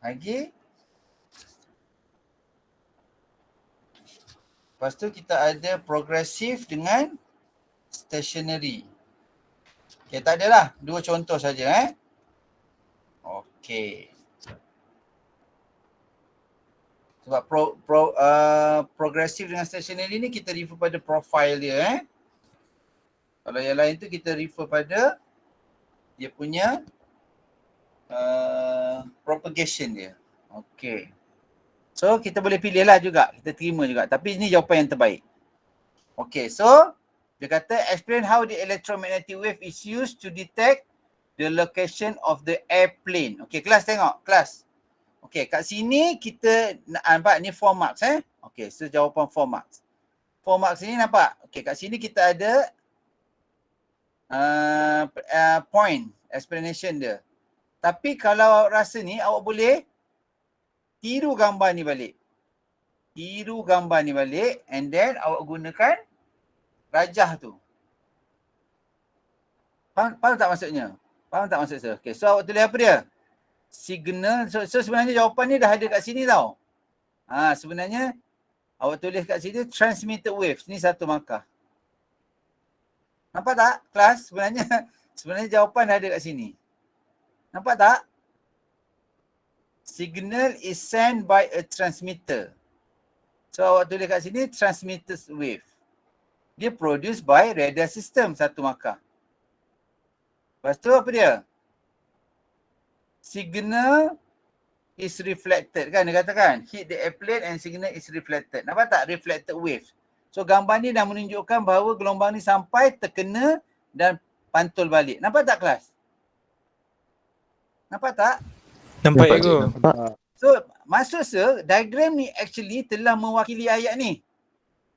Lagi? Lepas tu kita ada progressive dengan stationary. Okay, tak adalah. Dua contoh saja. Okay. Sebab progressive dengan stationary ni kita refer pada profile dia. Kalau yang lain tu kita refer pada dia punya propagation dia. Okay. So kita boleh pilih lah juga. Kita terima juga. Tapi ini jawapan yang terbaik. Okay, so dia kata explain how the electromagnetic wave is used to detect the location of the airplane. Okay, kelas tengok. Kelas. Okay, kat sini kita nampak ni 4 marks. Okay, so jawapan 4 marks. 4 marks ni nampak. Okay, kat sini kita ada point, explanation dia. Tapi kalau awak rasa ni, awak boleh tiru gambar ni balik. Tiru gambar ni balik and then awak gunakan rajah tu. Faham tak maksudnya? Faham tak maksud saya? Okay, so awak tulis apa dia? Signal. So sebenarnya jawapan ni dah ada kat sini tau. Sebenarnya awak tulis kat sini transmitted waves. Ni satu markah. Nampak tak kelas? Sebenarnya jawapan dah ada kat sini. Nampak tak? Signal is sent by a transmitter. So awak tulis kat sini transmitted wave. Dia produced by radar system, satu markah. Lepas tu apa dia? Signal is reflected kan, dia katakan. Hit the airplane and signal is reflected. Nampak tak? Reflected wave. So gambar ni dah menunjukkan bahawa gelombang ni sampai terkena dan pantul balik. Nampak tak kelas? Nampak tak? Nampak Nampak, Cikgu. So maksud saya diagram ni actually telah mewakili ayat ni.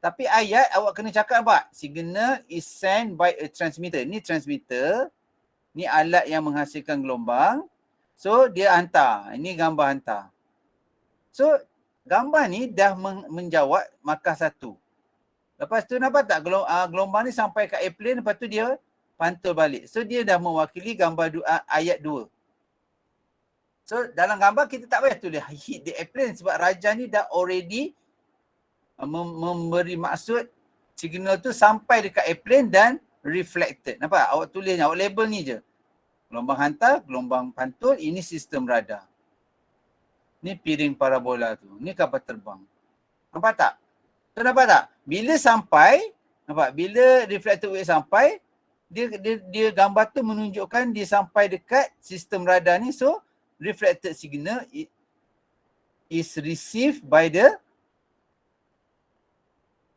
Tapi ayat awak kena cakap apa? Signal is sent by a transmitter. Ni transmitter. Ni alat yang menghasilkan gelombang. So dia hantar. Ini gambar hantar. So gambar ni dah menjawab markah 1. Lepas tu nampak tak gelombang ni sampai ke airplane, lepas tu dia pantul balik. So dia dah mewakili gambar ayat 2. So dalam gambar kita tak payah tulis hit the airplane sebab rajah ni dah already memberi maksud signal tu sampai dekat airplane dan reflected. Nampak? Awak tulis ni, awak label ni je. Gelombang hantar, gelombang pantul, ini sistem radar. Ni piring parabola tu. Ni kapal terbang. Nampak tak? So nampak tak? Bila sampai, nampak? Bila reflected wave sampai, dia gambar tu menunjukkan dia sampai dekat sistem radar ni. So reflected signal is received by the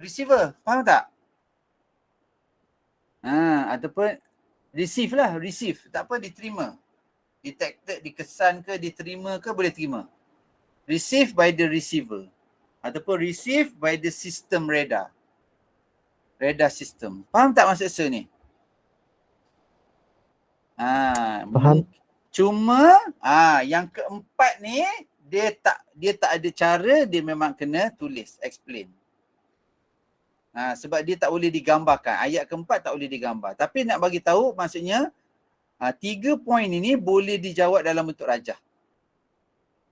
receiver. Faham tak? Ataupun receive lah, receive. Tak apa, diterima. Detected, dikesan ke, diterima ke, boleh terima. Received by the receiver. Ataupun received by the system radar. Radar system. Faham tak maksud saya ni? Faham. Cuma yang keempat ni dia tak ada cara, dia memang kena tulis, explain. Sebab dia tak boleh digambarkan. Ayat keempat tak boleh digambar. Tapi nak bagi tahu maksudnya 3 poin ini boleh dijawab dalam bentuk rajah.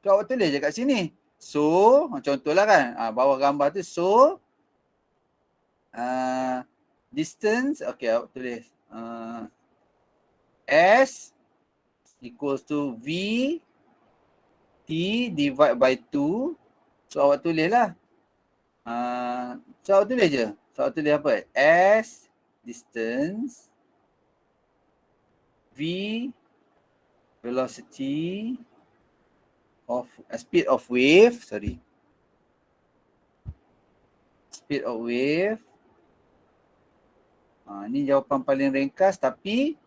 So awak tulis je kat sini. So, contohlah kan, bawah gambar tu so distance, okay, awak tulis S equals to V T divide by 2. So awak tulis lah. So awak tulis je. So awak tulis apa? S distance, V velocity of speed of wave, speed of wave. Ni jawapan paling ringkas tapi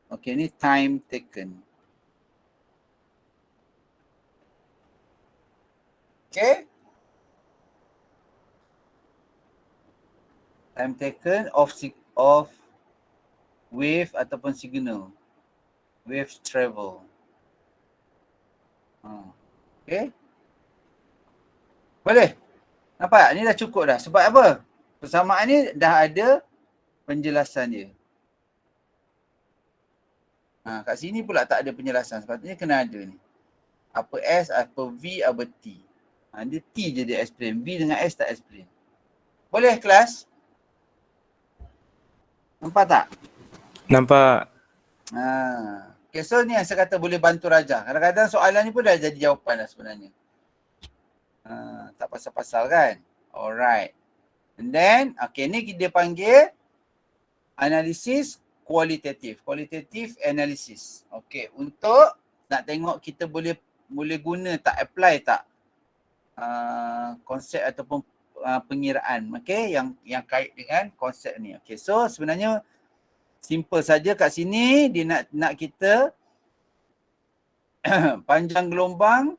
okey, ni time taken. Okay. Time taken of wave ataupun signal. Wave travel. Okay. Boleh? Nampak? Ni dah cukup dah. Sebab apa? Persamaan ni dah ada penjelasan dia. Kat sini pula tak ada penjelasan. Sepatutnya kena ada ni. Apa S, apa V, apa T. Dia T je dia explain. V dengan S tak explain. Boleh kelas? Nampak tak? Nampak. Okay, so ni yang saya kata boleh bantu Raja. Kadang-kadang soalan ni pun dah jadi jawapan dah sebenarnya. Tak pasal-pasal kan? Alright. And then, okay, ni dia panggil analisis kualitatif. Kualitatif analysis. Okay, untuk nak tengok kita boleh guna tak, apply tak konsep ataupun pengiraan, okay, yang kait dengan konsep ni. Okay, so sebenarnya simple saja kat sini dia nak kita panjang gelombang,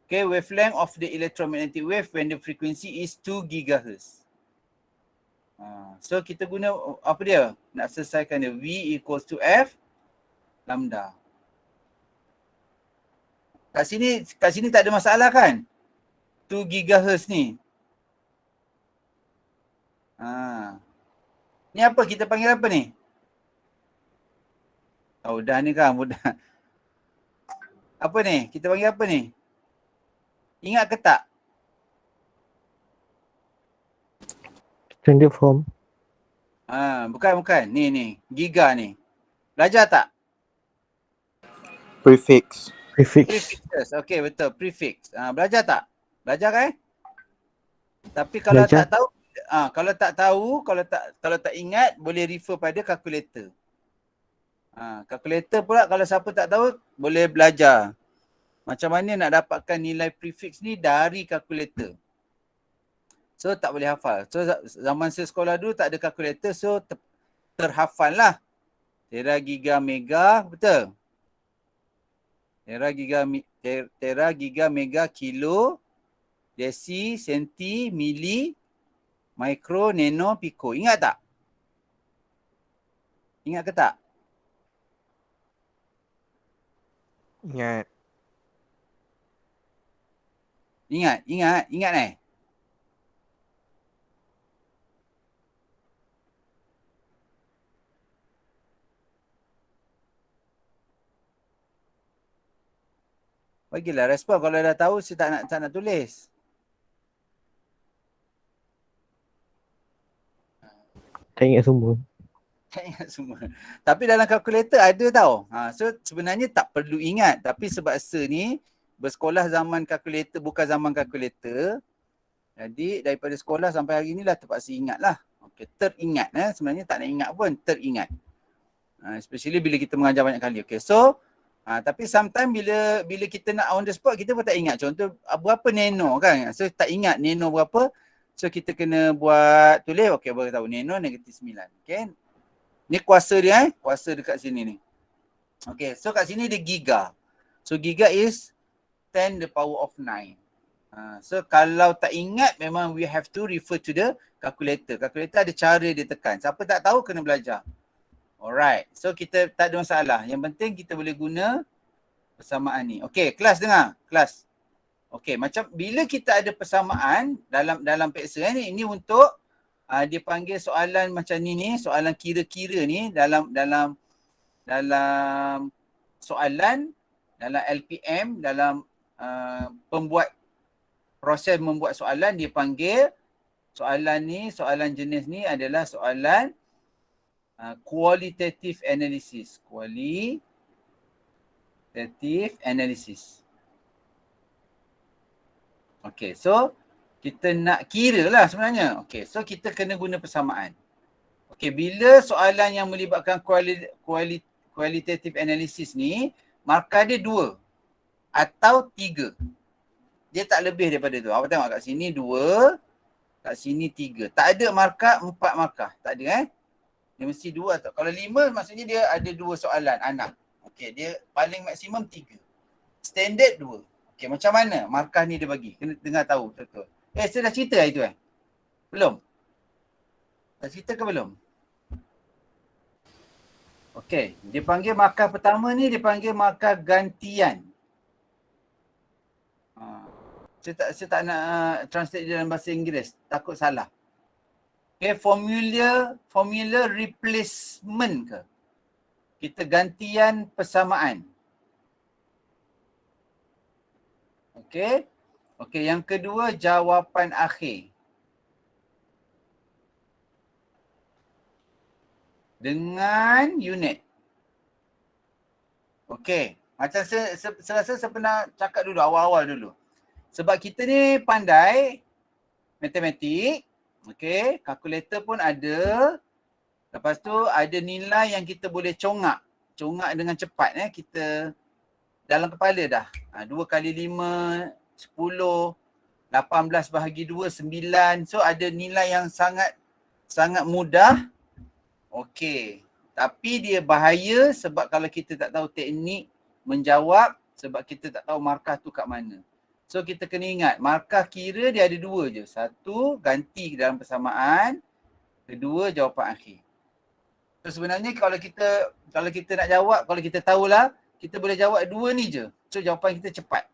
okay, wavelength of the electromagnetic wave when the frequency is 2 GHz. So kita guna apa dia? Nak selesaikan dia. V equals to F lambda. Kat sini tak ada masalah kan? 2 GHz ni. Ni apa? Kita panggil apa ni? Dah ni kan mudah. Apa ni? Kita panggil apa ni? Ingat ke tak? Standard form. Bukan. Ni. Giga ni. Belajar tak? Prefix. Prefixes. Okay, betul. Prefix. Belajar tak? Belajar kan? Tapi kalau Belajar. tak tahu, kalau tak ingat, boleh refer pada kalkulator. Kalkulator pula kalau siapa tak tahu, boleh belajar. Macam mana nak dapatkan nilai prefix ni dari kalkulator. So tak boleh hafal. So zaman saya sekolah dulu tak ada kalkulator, so terhafal lah. Tera, giga, mega, betul? Tera, giga, mega, kilo, desi, senti, mili, mikro, nano, piko. Ingat tak? Ingat ke tak? Ingat. Ingat eh? Bagilah respon kalau dah tahu, saya tak nak tulis. Tak ingat semua. Tak ingat semua. Tapi dalam kalkulator ada tau. So sebenarnya tak perlu ingat. Tapi sebab ni bersekolah zaman kalkulator, bukan zaman kalkulator. Jadi daripada sekolah sampai hari ni lah terpaksa ingat lah. Okay, teringat. Sebenarnya tak nak ingat pun, teringat. Especially bila kita mengajar banyak kali. Okay, so tapi sometimes bila kita nak on the spot, kita pun tak ingat. Contoh, berapa nano kan? So tak ingat nano berapa. So kita kena buat tulis. Okay, baru tahu nano negatif 9. Okay. Ni kuasa dia kuasa dekat sini ni. Okay, so kat sini dia giga. So giga is 10 the power of 9. So kalau tak ingat, memang we have to refer to the calculator. Calculator ada cara dia tekan. Siapa tak tahu kena belajar. Alright, so kita tak ada masalah. Yang penting kita boleh guna persamaan ni. Okay, kelas dengar. Kelas. Okay, macam bila kita ada persamaan dalam peksa ni, ini untuk dia panggil soalan macam ni, soalan kira-kira ni dalam soalan, dalam LPM, dalam proses membuat soalan, dia panggil soalan jenis ni adalah soalan qualitative analysis. Qualitative Qualitative analysis. Okay, so kita nak kira lah sebenarnya. Okay, so kita kena guna persamaan. Okay, bila soalan yang melibatkan qualitative analysis ni, markah dia 2 atau 3. Dia tak lebih daripada tu. Awak tengok kat sini 2, kat sini 3. Tak ada markah 4 markah. Tak ada Dia mesti 2 atau kalau 5 maksudnya dia ada 2 soalan anak. Okey, dia paling maksimum 3. Standard 2. Okey, macam mana markah ni dia bagi? Kena dengar tahu betul. Saya dah cerita itu Belum? Dah cerita ke belum? Okey, dia panggil markah pertama ni dia panggil markah gantian. Saya tak nak translate dalam bahasa Inggeris, takut salah. Okay, formula replacement ke? Kita gantian persamaan. Okay. Okay, yang kedua jawapan akhir. Dengan unit. Okay. Macam saya rasa saya pernah cakap dulu, awal-awal dulu. Sebab kita ni pandai matematik. Okay, kalkulator pun ada. Lepas tu ada nilai yang kita boleh congak. Congak dengan cepat kita dalam kepala dah. 2 kali 5, 10, 18 bahagi 2, 9. So ada nilai yang sangat mudah. Okey. Tapi dia bahaya sebab kalau kita tak tahu teknik menjawab, sebab kita tak tahu markah tu kat mana. So kita kena ingat, markah kira dia ada 2 je. 1, ganti dalam persamaan. 2, jawapan akhir. So sebenarnya kalau kita nak jawab, kalau kita tahulah, kita boleh jawab 2 ni je. So jawapan kita cepat.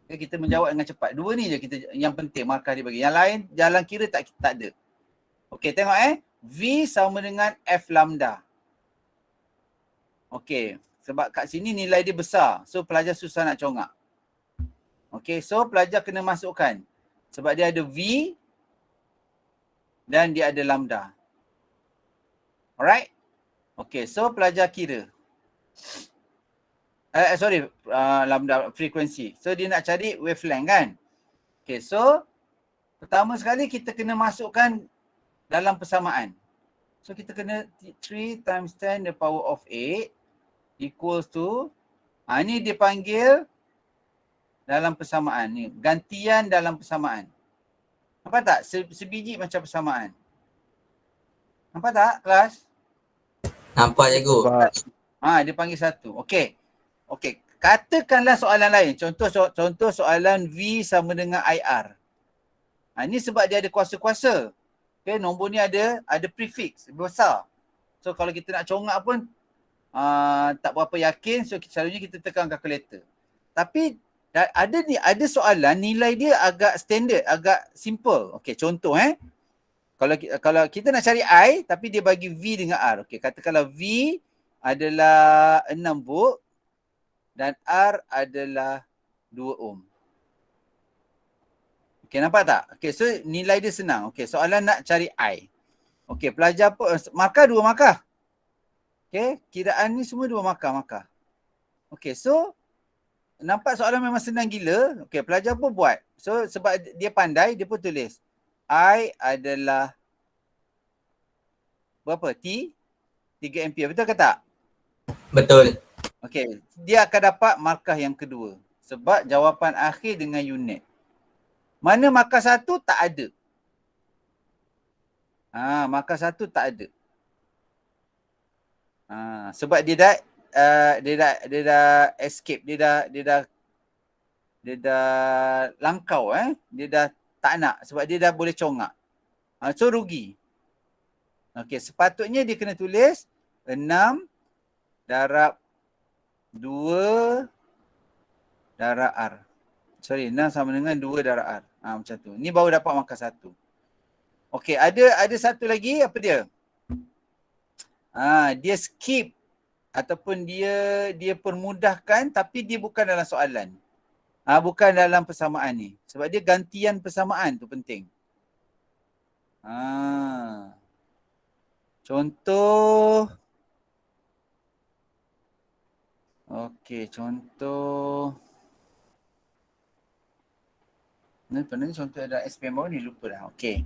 Okay, kita menjawab dengan cepat. 2 ni je yang penting markah dia bagi. Yang lain jalan kira tak ada. Okey, tengok V sama dengan F lambda. Okey, sebab kat sini nilai dia besar. So pelajar susah nak congak. Okey, so pelajar kena masukkan. Sebab dia ada V dan dia ada lambda. Alright? Okey, so pelajar kira. Lambda frekuensi. So dia nak cari wavelength kan? Okey, so pertama sekali kita kena masukkan dalam persamaan. So kita kena 3 times 10 the power of 8 equals to, ni dia panggil dalam persamaan ni. Gantian dalam persamaan. Nampak tak? Sebiji macam persamaan. Nampak tak kelas? Nampak cikgu. Dia panggil 1. Okey. Okey. Katakanlah soalan lain. Contoh soalan V sama dengan IR. Ini sebab dia ada kuasa-kuasa. Okay, nombor ni ada prefix besar. So kalau kita nak congak pun tak berapa yakin. So selalunya kita tekan kalkulator. Tapi ada soalan nilai dia agak standard, agak simple. Okey, contoh Kalau kita nak cari I tapi dia bagi V dengan R. Okey, katakanlah V adalah 6 volt dan R adalah 2 ohm. Okey, nampak tak? Okey, so nilai dia senang. Okey, soalan nak cari I. Okey, pelajar pun markah 2 markah. Okey, kiraan ni semua 2 markah. Okey, so nampak soalan memang senang gila. Okey, pelajar pun buat. So sebab dia pandai, dia pun tulis I adalah berapa? 3 ampere. Betul ke tak? Betul. Okey, dia akan dapat markah yang kedua. Sebab jawapan akhir dengan unit. Mana markah 1 tak ada. Markah 1 tak ada. Sebab dia dah escape, dia dah langkau dia dah tak nak sebab dia dah boleh congak. So rugi. Okey, sepatutnya dia kena tulis 6 darab 2 darab R. 6 sama dengan 2 darab R. Macam tu. Ni baru dapat markah 1. Okey, ada satu lagi, apa dia? Dia skip ataupun dia permudahkan tapi dia bukan dalam soalan. Bukan dalam persamaan ni. Sebab dia gantian persamaan tu penting. Contoh. Okey, contoh. Ni contoh ada SPM baru ni lupa dah. Okey.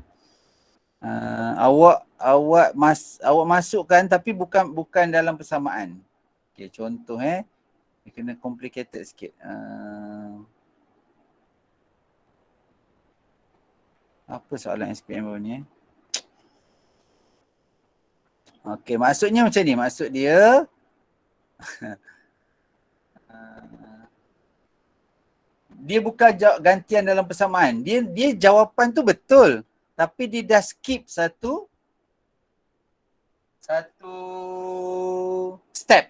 Awak masukkan tapi bukan dalam persamaan. Okey, contoh dia kena complicated sikit. Apa soalan SPM baru ni? Okey, maksudnya macam ni. Maksud dia dia bukan gantian dalam persamaan. Dia jawapan tu betul. Tapi dia dah skip satu step.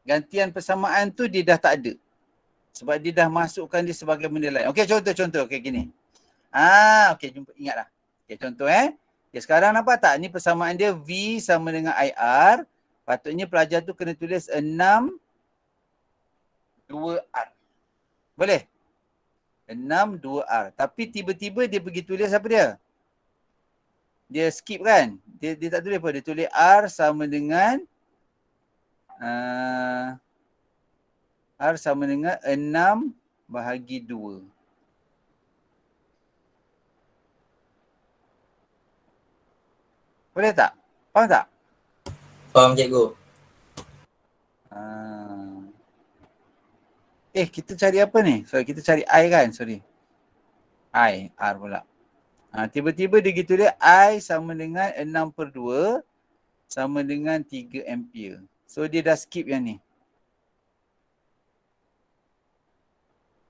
Gantian persamaan tu dia dah tak ada. Sebab dia dah masukkan dia sebagai benda lain. Okey, contoh. Okey, gini. Okey, ingat dah. Okey, contoh Okay, sekarang nampak tak? Ni persamaan dia V sama dengan IR. Patutnya pelajar tu kena tulis 6 2R. Boleh? 6 2R. Tapi tiba-tiba dia pergi tulis apa dia? Dia skip kan? Dia tak tulis apa? Dia tulis R sama dengan R sama dengan 6 bahagi 2. Boleh tak? Faham tak? Faham cikgu. Kita cari apa ni? Kita cari I kan? R pula. Tiba-tiba dia gitu dia I sama dengan 6/2 sama dengan 3 ampere. So dia dah skip yang ni.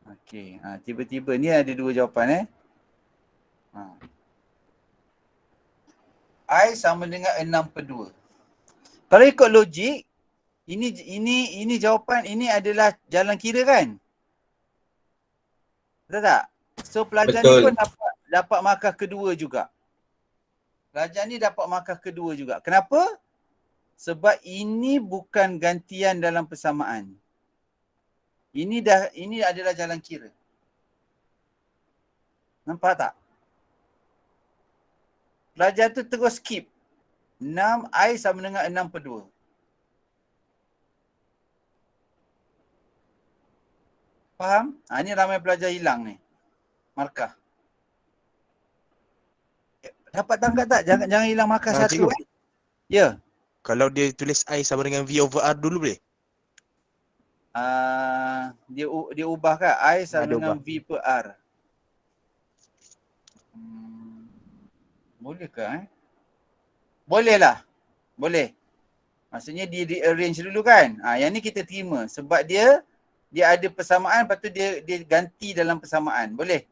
Okey, tiba-tiba ni ada dua jawapan I sama dengan 6/2. Kalau ikut logik, ini jawapan ini adalah jalan kira kan? Betul tak? So pelajar Betul. ni pun dapat markah kedua juga. Pelajar ni dapat markah kedua juga. Kenapa? Sebab ini bukan gantian dalam persamaan. Ini adalah jalan kira. Nampak tak? Pelajar tu terus skip. 6 I sama dengan 6/2. Faham? Ni ramai pelajar hilang ni. Markah. Dapat tangkap tak? Jangan hilang markah satu. Cikgu, Ya. kalau dia tulis I sama dengan V over R dulu boleh? Dia ubah kan? I sama Dia dengan ubah. V per R. Boleh ke Boleh lah. Boleh. Maksudnya dia rearrange dulu kan? Yang ni kita terima sebab dia ada persamaan, lepas tu dia ganti dalam persamaan. Boleh?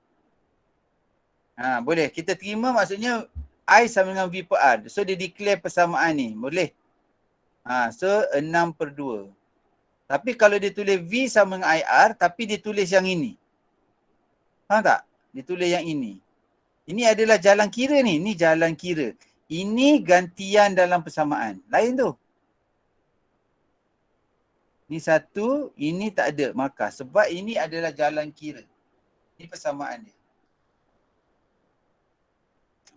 Boleh. Kita terima maksudnya I sama dengan V per R. So dia declare persamaan ni. Boleh? So 6/2. Tapi kalau dia tulis V sama dengan IR, tapi dia tulis yang ini. Faham tak? Dia tulis yang ini. Ini adalah jalan kira ni. Ini jalan kira. Ini gantian dalam persamaan. Lain tu. Ni satu, ini tak ada markah. Sebab ini adalah jalan kira. Ini persamaan dia.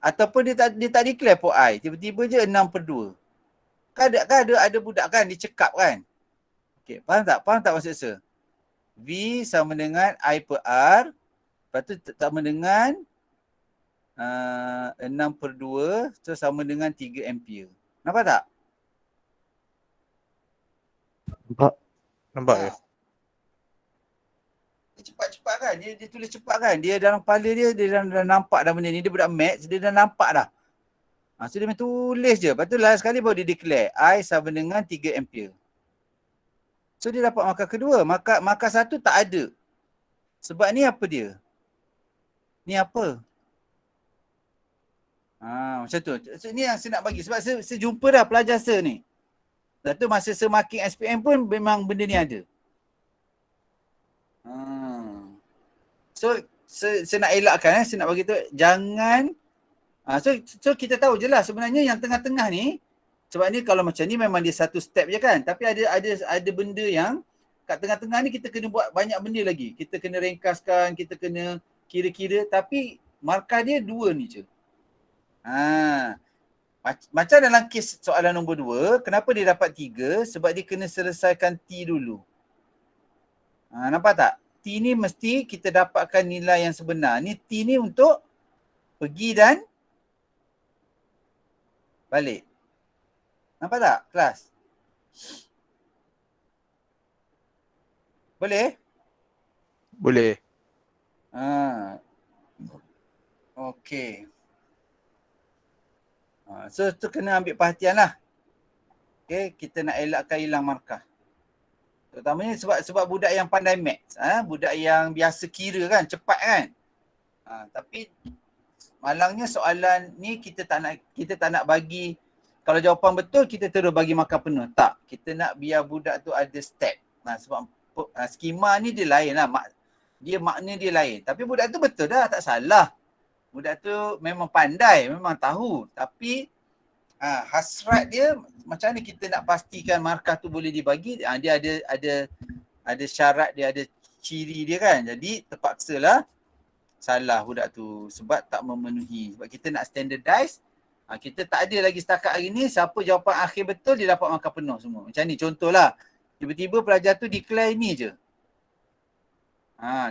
Ataupun dia tak declare for I. Tiba-tiba je 6/2. Kan ada budak kan, dia cekap kan. Okay, faham tak? Faham tak maksud saya? V sama dengan I per R. Lepas tu sama dengan 6/2. So sama dengan 3 ampere. Nampak tak? Nampak ya? Dia cepat-cepat kan? Dia tulis cepat kan? Dia dalam kepala dia dah nampak dah benda ni. Dia budak maths, dia dah nampak dah. So dia main tulis je. Lepas tu last sekali baru dia declare. I sama dengan 3 ampere. So dia dapat markah kedua. Markah satu tak ada. Sebab ni apa dia? Ni apa? Macam tu. So, ni yang saya nak bagi. Sebab saya jumpa dah pelajar saya ni. Lepas tu masa saya marking SPM pun memang benda ni ada. So saya nak elakkan saya nak bagi tu jangan so kita tahu je lah sebenarnya yang tengah-tengah ni. Sebab ni kalau macam ni memang dia satu step je kan. Tapi ada benda yang kat tengah-tengah ni kita kena buat banyak benda lagi. Kita kena ringkaskan, kita kena kira-kira. Tapi markah dia 2 ni je. Macam dalam kes soalan nombor 2, kenapa dia dapat 3? Sebab dia kena selesaikan T dulu. Nampak tak? T ni mesti kita dapatkan nilai yang sebenar. Ni T ni untuk pergi dan balik. Nampak tak kelas? Boleh? Boleh. Okey. So tu kena ambil perhatian lah. Okay, kita nak elakkan hilang markah. Terutamanya sebab budak yang pandai maths, budak yang biasa kira kan, cepat kan. Tapi malangnya soalan ni kita tak nak bagi, kalau jawapan betul kita terus bagi markah penuh. Tak, kita nak biar budak tu ada step. Sebab skema ni dia lain lah. Dia makna dia lain. Tapi budak tu betul dah, tak salah. Budak tu memang pandai, memang tahu. Tapi hasrat dia macam mana kita nak pastikan markah tu boleh dibagi. Dia ada syarat dia, ada ciri dia kan. Jadi terpaksalah salah budak tu sebab tak memenuhi. Sebab kita nak standardize. Kita tak ada lagi setakat hari ni siapa jawapan akhir betul dia dapat markah penuh semua. Macam ni contohlah. Tiba-tiba pelajar tu declare ni je.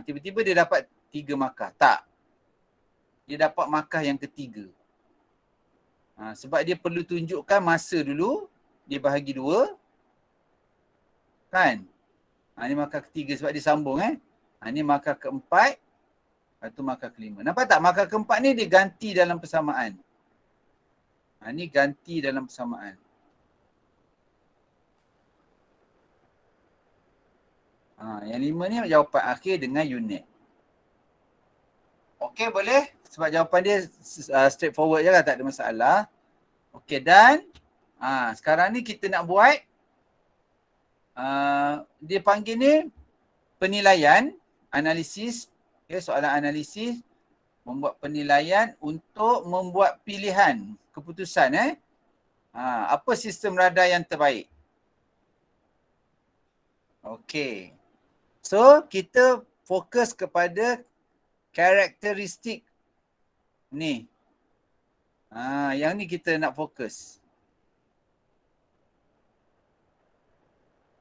Tiba-tiba dia dapat 3 markah. Tak. Dia dapat markah yang ketiga. Sebab dia perlu tunjukkan masa dulu, dia bahagi 2. Kan? Ni markah ketiga sebab dia sambung ni markah keempat, lepas tu markah kelima. Nampak tak? Markah keempat ni dia ganti dalam persamaan. Ni ganti dalam persamaan. Yang 5 ni jawapan akhir dengan unit. Okey, boleh? Sebab jawapan dia straightforward je lah, tak ada masalah. Okey, dan sekarang ni kita nak buat dia panggil ni penilaian, analisis. Okay, soalan analisis, membuat penilaian untuk membuat pilihan, keputusan. Apa sistem radar yang terbaik? Okey. So, kita fokus kepada karakteristik ni. Yang ni kita nak fokus.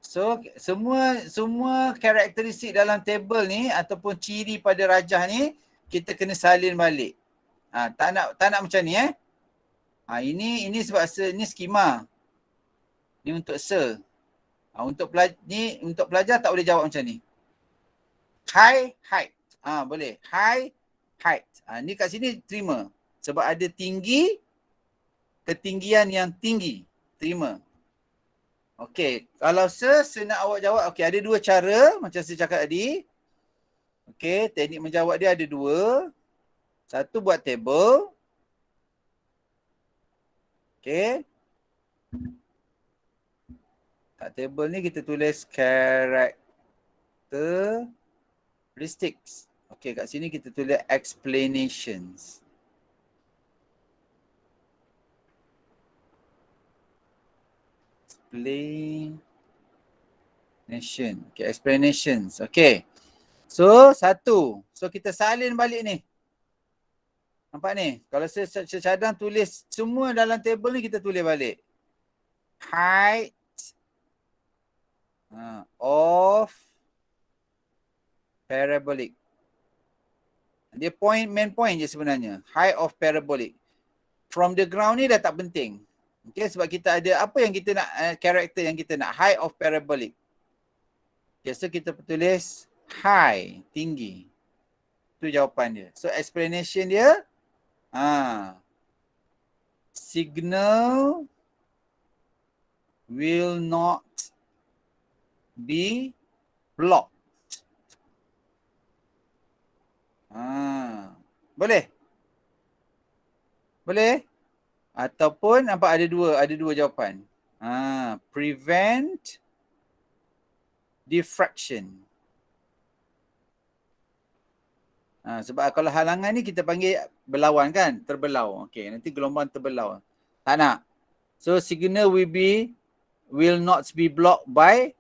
So, semua karakteristik dalam table ni ataupun ciri pada rajah ni kita kena salin balik. Tak nak macam ni Ini sebab ni skema. Ni untuk untuk pelajar tak boleh jawab macam ni. High height. Boleh. High height. Ni kat sini terima. Sebab ada tinggi, ketinggian yang tinggi. Terima. Okey. Kalau nak awak jawab, okey, ada 2 cara macam saya cakap tadi. Okey, teknik menjawab dia ada 2. Satu buat table. Okey. Kat table ni kita tulis characteristics. Okey, kat sini kita tulis explanations. Explanations. Okay. So, 1. So, kita salin balik ni. Nampak ni? Kalau saya cadang tulis semua dalam table ni, kita tulis balik. Height of parabolic. Dia main point je sebenarnya. Height of parabolic. From the ground ni dah tak penting. Okay, sebab kita ada apa yang kita nak, karakter yang kita nak, height of parabolic. Okay, so kita tulis high, tinggi. Itu jawapan dia. So explanation dia, signal will not be blocked. Boleh? Boleh? Ataupun nampak ada dua jawapan. Prevent diffraction. Sebab kalau halangan ni kita panggil berlawan kan, terbelau. Okey, nanti gelombang terbelau. Tak nak. So signal will not be blocked by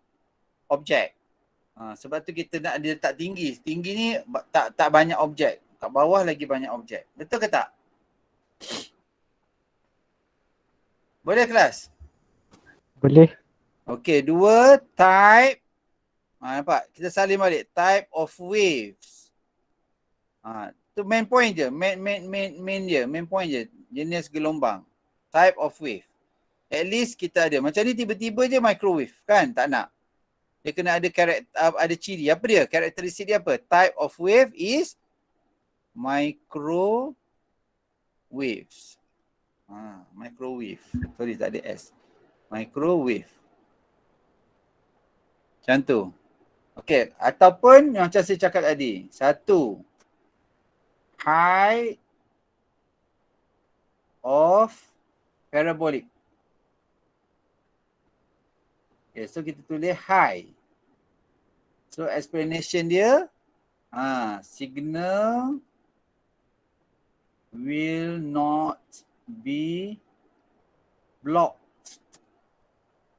object. Sebab tu kita nak dia letak tinggi. Tinggi ni tak banyak objek. Kat bawah lagi banyak objek. Betul ke tak? Boleh kelas? Boleh. Okey, 2 type Nampak? Kita salin balik. Type of waves. Tu main point je. Main je. Main point je. Jenis gelombang. Type of wave. At least kita ada. Macam ni tiba-tiba je microwave. Kan? Tak nak. Dia kena ada ada ciri. Apa dia? Karakteristik dia apa? Type of wave is microwaves. Microwave. Sorry, tak ada S. Microwave. Macam tu. Okey. Ataupun yang macam saya cakap tadi. Satu. High of parabolic. Okay, so kita tulis high. So explanation dia, signal will not be blocked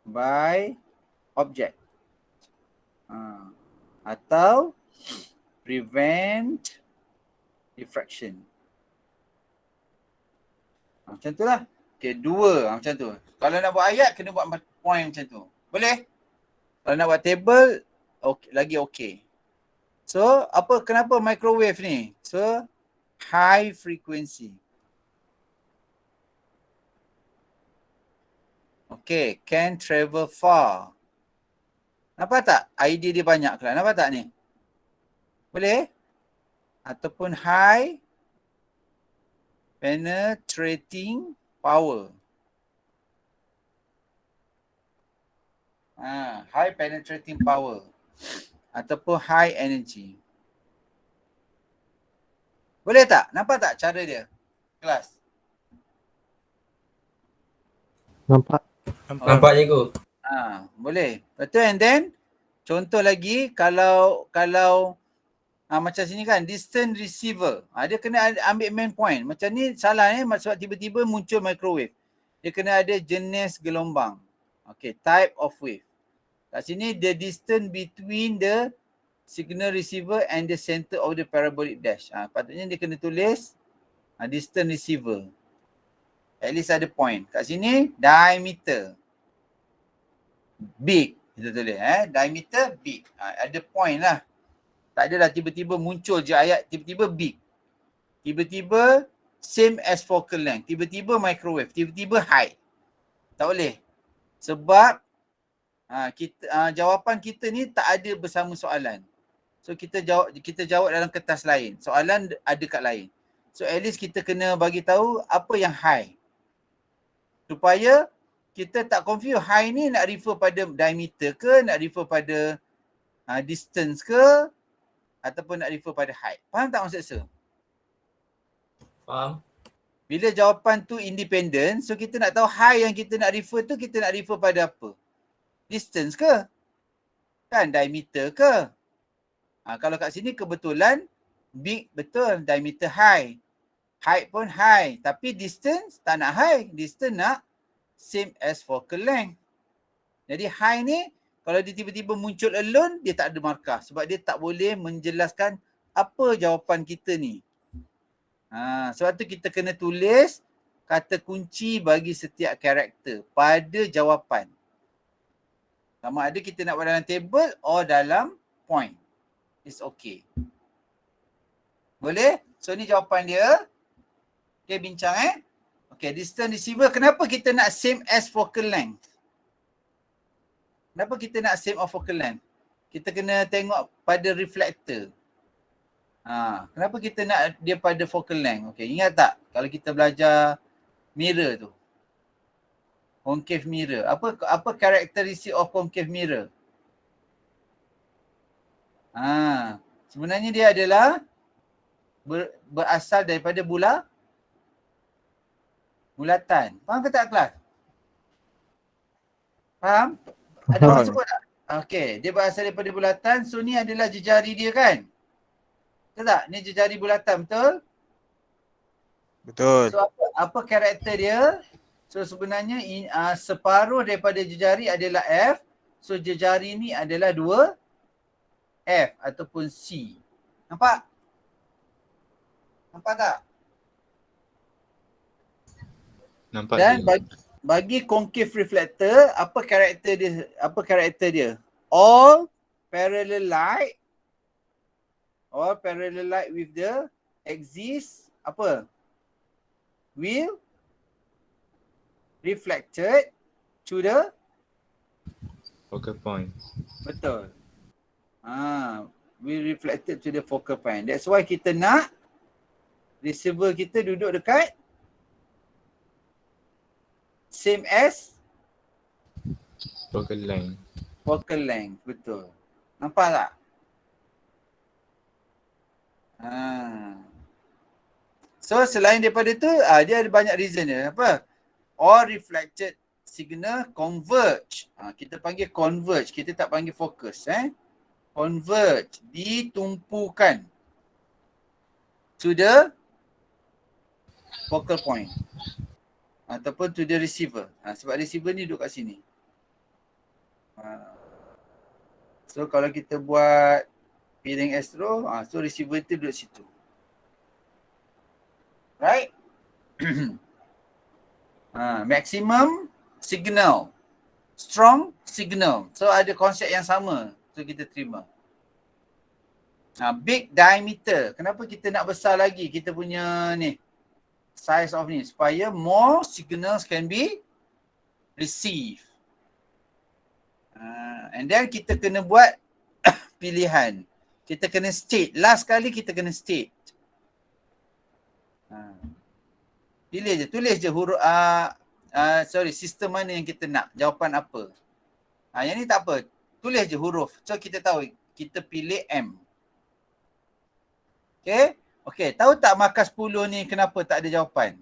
by object. Atau prevent diffraction. Macam tu lah. Okay, dua macam tu. Kalau nak buat ayat, kena buat point macam tu. Boleh? Kalau nak buat table, lagi okay. So, kenapa microwave ni? So, high frequency. Okay, can travel far. Nampak tak? Idea dia banyak lah. Nampak tak ni? Boleh? Ataupun high penetrating power. High penetrating power. Ataupun high energy. Boleh tak? Nampak tak cara dia? Kelas. Nampak? Nampak cikgu. Boleh. Betul. And then contoh lagi kalau macam sini kan distant receiver. Dia kena ambil main point. Macam ni salah sebab tiba-tiba muncul microwave. Dia kena ada jenis gelombang. Okay, type of wave. Kat sini the distance between the signal receiver and the center of the parabolic dash. Patutnya dia kena tulis distance receiver. At least ada point. Kat sini diameter. Big. Kita tulis diameter big. Ada point lah. Tak adalah tiba-tiba muncul je ayat tiba-tiba big. Tiba-tiba same as focal length. Tiba-tiba microwave. Tiba-tiba high. Tak boleh. Sebab jawapan kita ni tak ada bersama soalan. So kita jawab dalam kertas lain. Soalan ada kat lain. So at least kita kena bagi tahu apa yang high. Supaya kita tak confuse high ni nak refer pada diameter ke, nak refer pada distance ke, ataupun nak refer pada height. Faham tak maksud saya? Faham. Bila jawapan tu independent, so kita nak tahu high yang kita nak refer tu, kita nak refer pada apa? Distance ke? Kan diameter ke? Kalau kat sini kebetulan big betul, diameter high. Height pun high, tapi distance tak nak high. Distance nak same as focal length. Jadi high ni kalau dia tiba-tiba muncul alone, dia tak ada markah sebab dia tak boleh menjelaskan apa jawapan kita ni. Sebab tu kita kena tulis kata kunci bagi setiap karakter pada jawapan. Sama ada kita nak buat dalam table or dalam point. It's okay. Boleh? So ni jawapan dia. Okay, bincang Okay, distance receiver. Kenapa kita nak same as focal length? Kenapa kita nak same as focal length? Kita kena tengok pada reflector. Kenapa kita nak dia pada focal length? Okay, ingat tak kalau kita belajar mirror tu? Concave mirror. Apa karakteristik of concave mirror? Sebenarnya dia adalah berasal daripada bulatan. Faham ke tak kelas? Faham? Ada orang sebut tak? Okey, dia berasal daripada bulatan. So ni adalah jejari dia kan? Betul tak? Ni jejari bulatan, betul? Betul. So apa karakter dia? So sebenarnya separuh daripada jejari adalah F. So jejari ni adalah 2 F ataupun C. Nampak? Nampak tak? Nampak. Dan bagi concave reflector, apa karakter dia? All parallel light or parallel light with the axis apa? Will reflected to the Focal point. betul. Will reflected to the focal point. That's why kita nak receiver kita duduk dekat same as Focal length. focal length. Betul. Nampak tak? So selain daripada tu, dia ada banyak reason dia. Apa? All reflected signal converge. Kita panggil converge. Kita tak panggil focus. Converge. Ditumpukan to the focal point. Ataupun to the receiver. Sebab receiver ni duduk kat sini. So kalau kita buat piring astro, so receiver tu duduk situ. Right? Maximum signal. Strong signal. So ada konsep yang sama. So kita terima. Big diameter. Kenapa kita nak besar lagi kita punya ni? Size of ni. Supaya more signals can be received. And then kita kena buat pilihan. Kita kena state. Last kali kita kena state. Pilih je. Tulis je huruf sistem mana yang kita nak. Jawapan apa. Yang ni tak apa. Tulis je huruf. So kita tahu. Kita pilih M. Okay. Okay. Tahu tak markah 10 ni kenapa tak ada jawapan?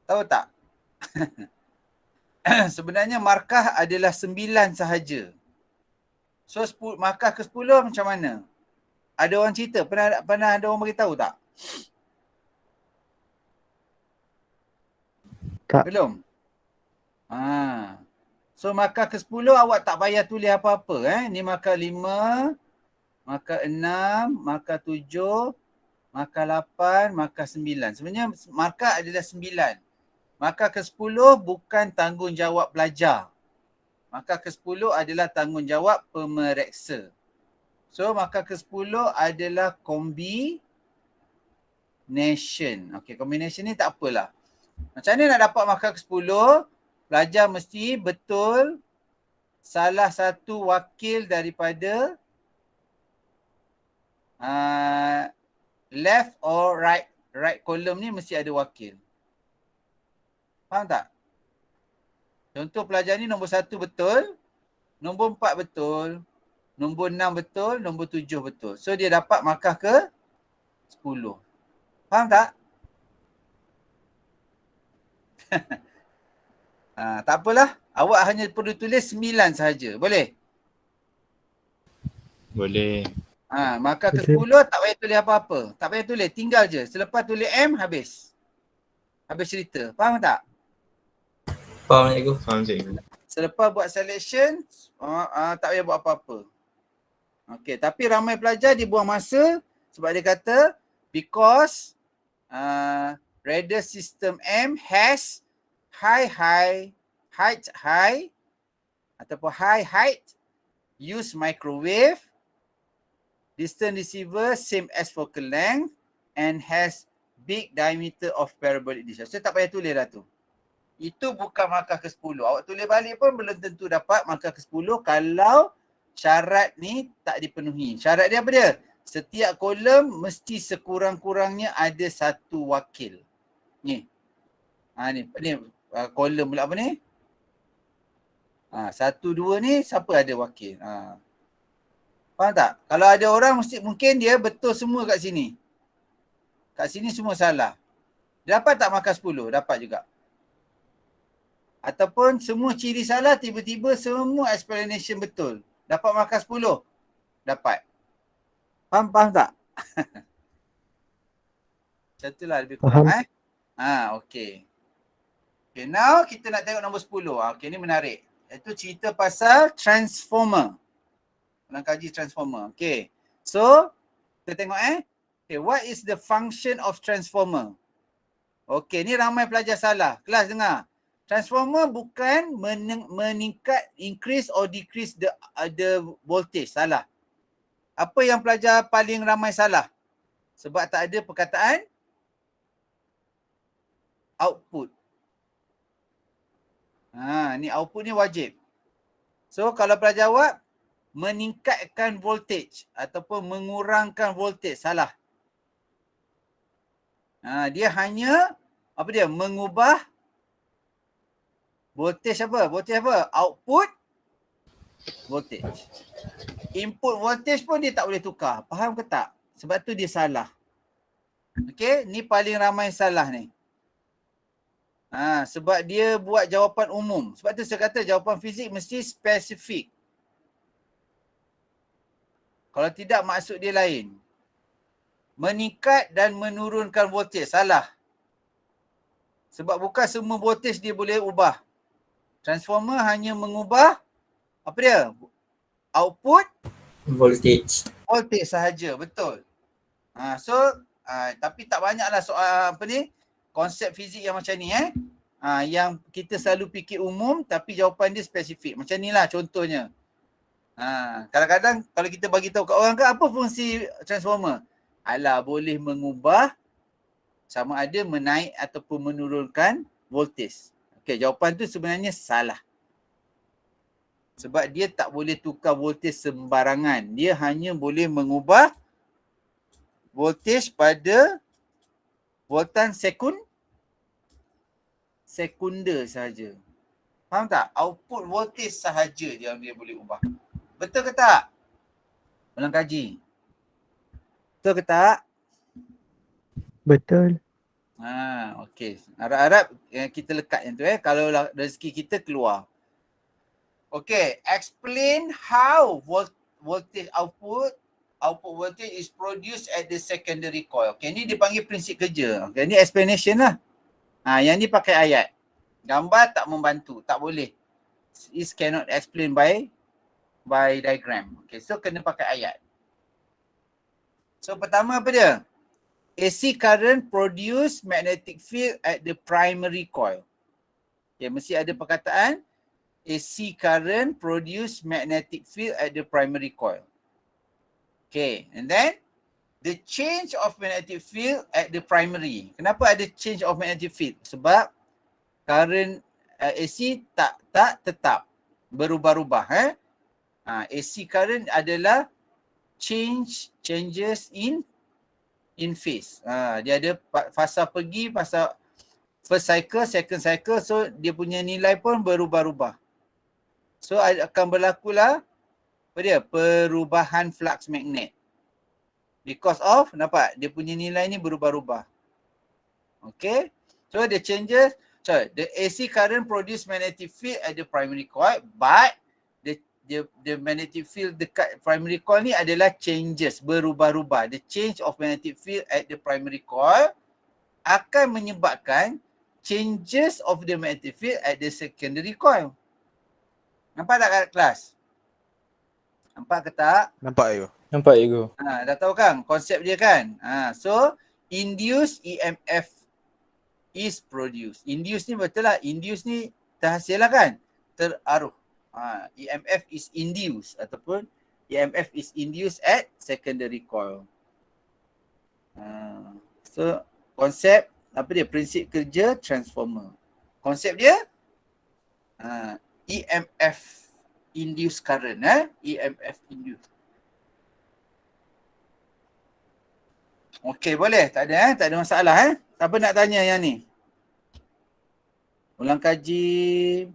Tahu tak? Sebenarnya markah adalah 9 sahaja. So markah ke 10 macam mana? Ada orang cerita? Pernah ada orang beritahu tak? Tak. Belum? So markah ke 10 awak tak payah tulis apa-apa. Ni markah 5, markah 6, markah 7, markah 8, markah 9. Sebenarnya markah adalah 9. Markah ke 10 bukan tanggungjawab pelajar. Markah ke 10 adalah tanggungjawab pemeriksa. So markah ke 10 adalah combination. Okay, combination ni tak apalah. Macam mana nak dapat markah ke 10? Pelajar mesti betul salah satu wakil daripada left or right. Right column ni mesti ada wakil. Faham tak? Contoh pelajar ni nombor 1 betul, nombor 4 betul, nombor 6 betul, nombor 7 betul. So dia dapat markah ke 10. Faham tak? Tak apalah. Awak hanya perlu tulis 9 sahaja. Boleh? Boleh. Markah ke 10 tak payah tulis apa-apa. Tak payah tulis. Tinggal je. Selepas tulis M, habis. Habis cerita. Faham tak? Faham cikgu? Faham cikgu. Selepas buat selection, tak payah buat apa-apa. Okay, tapi ramai pelajar dia buang masa sebab dia kata because radar system M has high ataupun high height, use microwave, distant receiver same as focal length and has big diameter of parabolic dish. So tak payah tulis dah tu. Itu bukan markah ke 10. Awak tulis balik pun belum tentu dapat markah ke 10 kalau syarat ni tak dipenuhi. Syarat dia apa dia? Setiap kolom mesti sekurang-kurangnya ada satu wakil. Ni. Ni kolom pula apa ni? 1, 2 ni siapa ada wakil? Faham tak? Kalau ada orang mungkin dia betul semua kat sini. Kat sini semua salah. Dia dapat tak markah 10? Dapat juga. Ataupun semua ciri salah, tiba-tiba semua explanation betul. Dapat markah 10? Dapat. Faham tak? Macam itulah lebih kurang. Okay. Okay, now kita nak tengok nombor 10. Okay, ni menarik. Itu cerita pasal transformer. Nak kaji transformer. Okay. So, kita tengok Okay, what is the function of transformer? Okay, ni ramai pelajar salah. Kelas dengar. Transformer bukan meningkat, increase or decrease the voltage. Salah. Apa yang pelajar paling ramai salah? Sebab tak ada perkataan output. Ni output ni wajib. So kalau pelajar jawab meningkatkan voltage ataupun mengurangkan voltage, salah. Dia hanya mengubah voltage apa? Voltage apa? Output voltage. Input voltage pun dia tak boleh tukar. Faham ke tak? Sebab tu dia salah. Okey, ni paling ramai salah ni. Sebab dia buat jawapan umum. Sebab tu saya kata jawapan fizik mesti spesifik. Kalau tidak maksud dia lain. Meningkat dan menurunkan voltage, salah. Sebab bukan semua voltage dia boleh ubah. Transformer hanya mengubah apa dia? Output Voltage. voltage sahaja, betul. Tapi tak banyaklah soal konsep fizik yang macam ni yang kita selalu fikir umum tapi jawapan dia spesifik. Macam ni lah contohnya. Kadang-kadang kalau kita bagi tahu kat orang apa fungsi transformer? Boleh mengubah sama ada menaik ataupun menurunkan voltage. Okey, jawapan tu sebenarnya salah. Sebab dia tak boleh tukar voltage sembarangan. Dia hanya boleh mengubah voltage pada voltan sekunder sahaja. Faham tak? Output voltage sahaja dia boleh ubah. Betul ke tak? Ulang kaji. Betul ke tak? Betul. Okey. Harap-harap kita lekat yang tu kalau rezeki kita keluar. Okey, explain how voltage output voltage is produced at the secondary coil. Okey, ni dipanggil prinsip kerja. Okey, ni explanation lah. Yang ni pakai ayat. Gambar tak membantu, tak boleh. It cannot explain by diagram. Okey, so kena pakai ayat. So pertama apa dia? AC current produce magnetic field at the primary coil. Okay, mesti ada perkataan AC current produce magnetic field at the primary coil. Okay, and then the change of magnetic field at the primary. Kenapa ada change of magnetic field? Sebab current AC tak tetap, berubah-ubah. AC current adalah changes in phase. Dia ada fasa pergi, fasa first cycle, second cycle, so dia punya nilai pun berubah-ubah. So akan berlakulah perubahan flux magnet. Because of, nampak? Dia punya nilai ni berubah-ubah. Okay? So the AC current produce magnetic field at the primary coil, but the magnetic field dekat primary coil ni adalah changes, berubah-ubah. The change of magnetic field at the primary coil akan menyebabkan changes of the magnetic field at the secondary coil. Nampak tak kat kelas? Nampak ke tak? Nampak you? Nampak ego. Dah tahu kan konsep dia kan? So induced EMF is produced. Induced ni betul lah. Induced ni terhasil lah kan? Teraruh. EMF is induced ataupun EMF is induced at secondary coil. So konsep prinsip kerja transformer. Konsep dia EMF induced current, EMF induced. Okey, boleh? Tak ada masalah Siapa nak tanya yang ni? Ulang kaji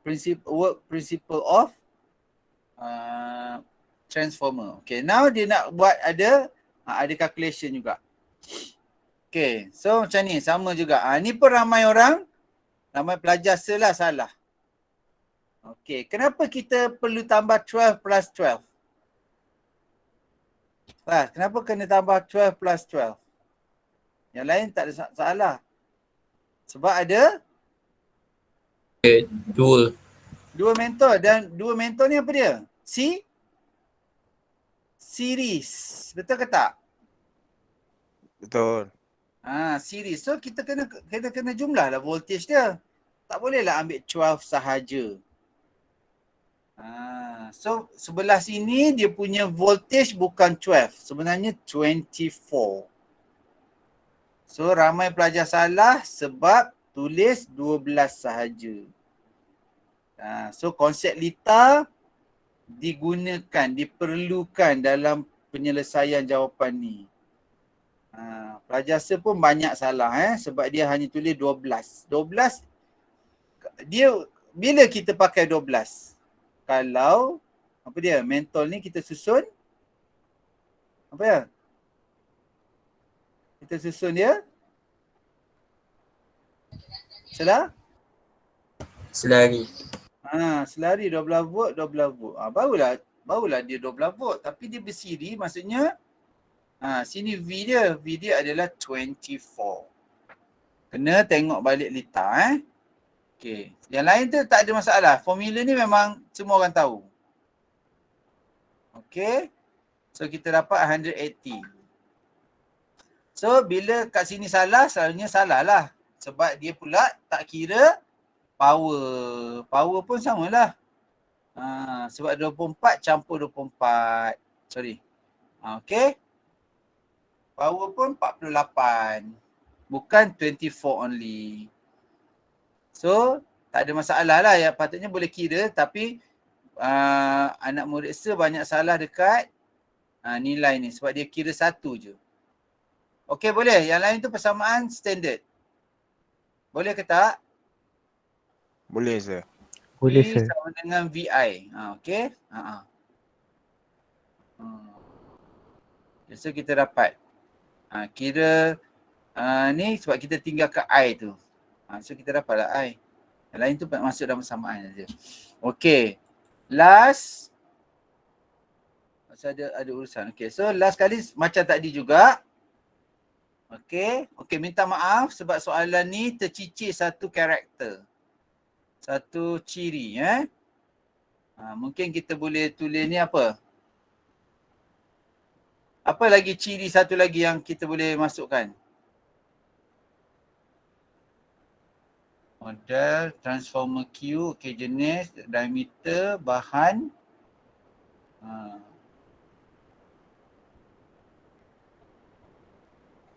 principle of transformer. Okay, now dia nak buat ada calculation juga. Okay, so macam ni, sama juga. Ni pun ramai pelajar salah. Okay, kenapa kita perlu tambah 12 plus 12? Kenapa kena tambah 12 plus 12? Yang lain tak ada salah. Sebab ada dua mentor, dan dua mentor ni apa dia? Series. Betul ke tak? Betul. Series. So kita kena jumlah lah voltage dia. Tak bolehlah ambil 12 sahaja. So sebelah sini dia punya voltage bukan 12. Sebenarnya 24. So ramai pelajar salah sebab tulis 12 sahaja. So konsep lita digunakan, diperlukan dalam penyelesaian jawapan ni. Pelajar C pun banyak salah sebab dia hanya tulis 12. 12 dia bila kita pakai 12? Kalau apa dia? Mentol ni kita susun apa ya? Kita susun dia Selari. selari 12 volt, 12 volt. Barulah dia 12 volt. Tapi dia bersiri maksudnya sini V dia adalah 24. Kena tengok balik lita Okey. Yang lain tu tak ada masalah. Formula ni memang semua orang tahu. Okey. So kita dapat 180. So bila kat sini salah, selalunya salah lah. Sebab dia pula tak kira power. Power pun samalah. Sebab 24 campur 24. Sorry. Okey. Power pun 48. Bukan 24 only. So tak ada masalah lah. Ya, patutnya boleh kira tapi anak murid C banyak salah dekat nilai ni. Sebab dia kira satu je. Okey boleh. Yang lain tu persamaan standard. Boleh ke tak? Boleh sir. Boleh V sir. sama dengan VI. Okey. So kita dapat. Kira ni sebab kita tinggal ke I tu. So kita dapatlah I. Yang lain tu masuk dalam persamaan saja. Okey. Last. Masih ada urusan. Okey. So last kali macam tadi juga. Okey. Okey, minta maaf sebab soalan ni tercicir satu karakter. Satu ciri mungkin kita boleh tulis ni apa? Apa lagi ciri satu lagi yang kita boleh masukkan? Model, transformer Q, okay, jenis, diameter, bahan.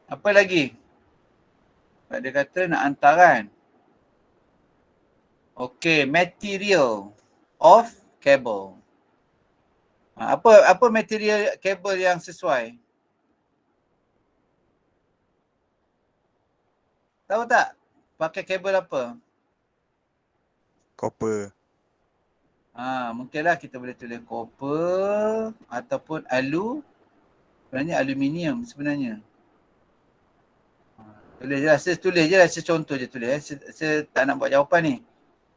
Apa lagi? Dia kata nak hantar kan? Okay, material of cable. Apa material kabel yang sesuai? Tahu tak? Pakai kabel apa? Copper. Mungkinlah kita boleh tulis copper ataupun sebenarnya aluminium sebenarnya. Tulis je lah, tulis je lah, contoh je tulis. Saya tak nak buat jawapan ni.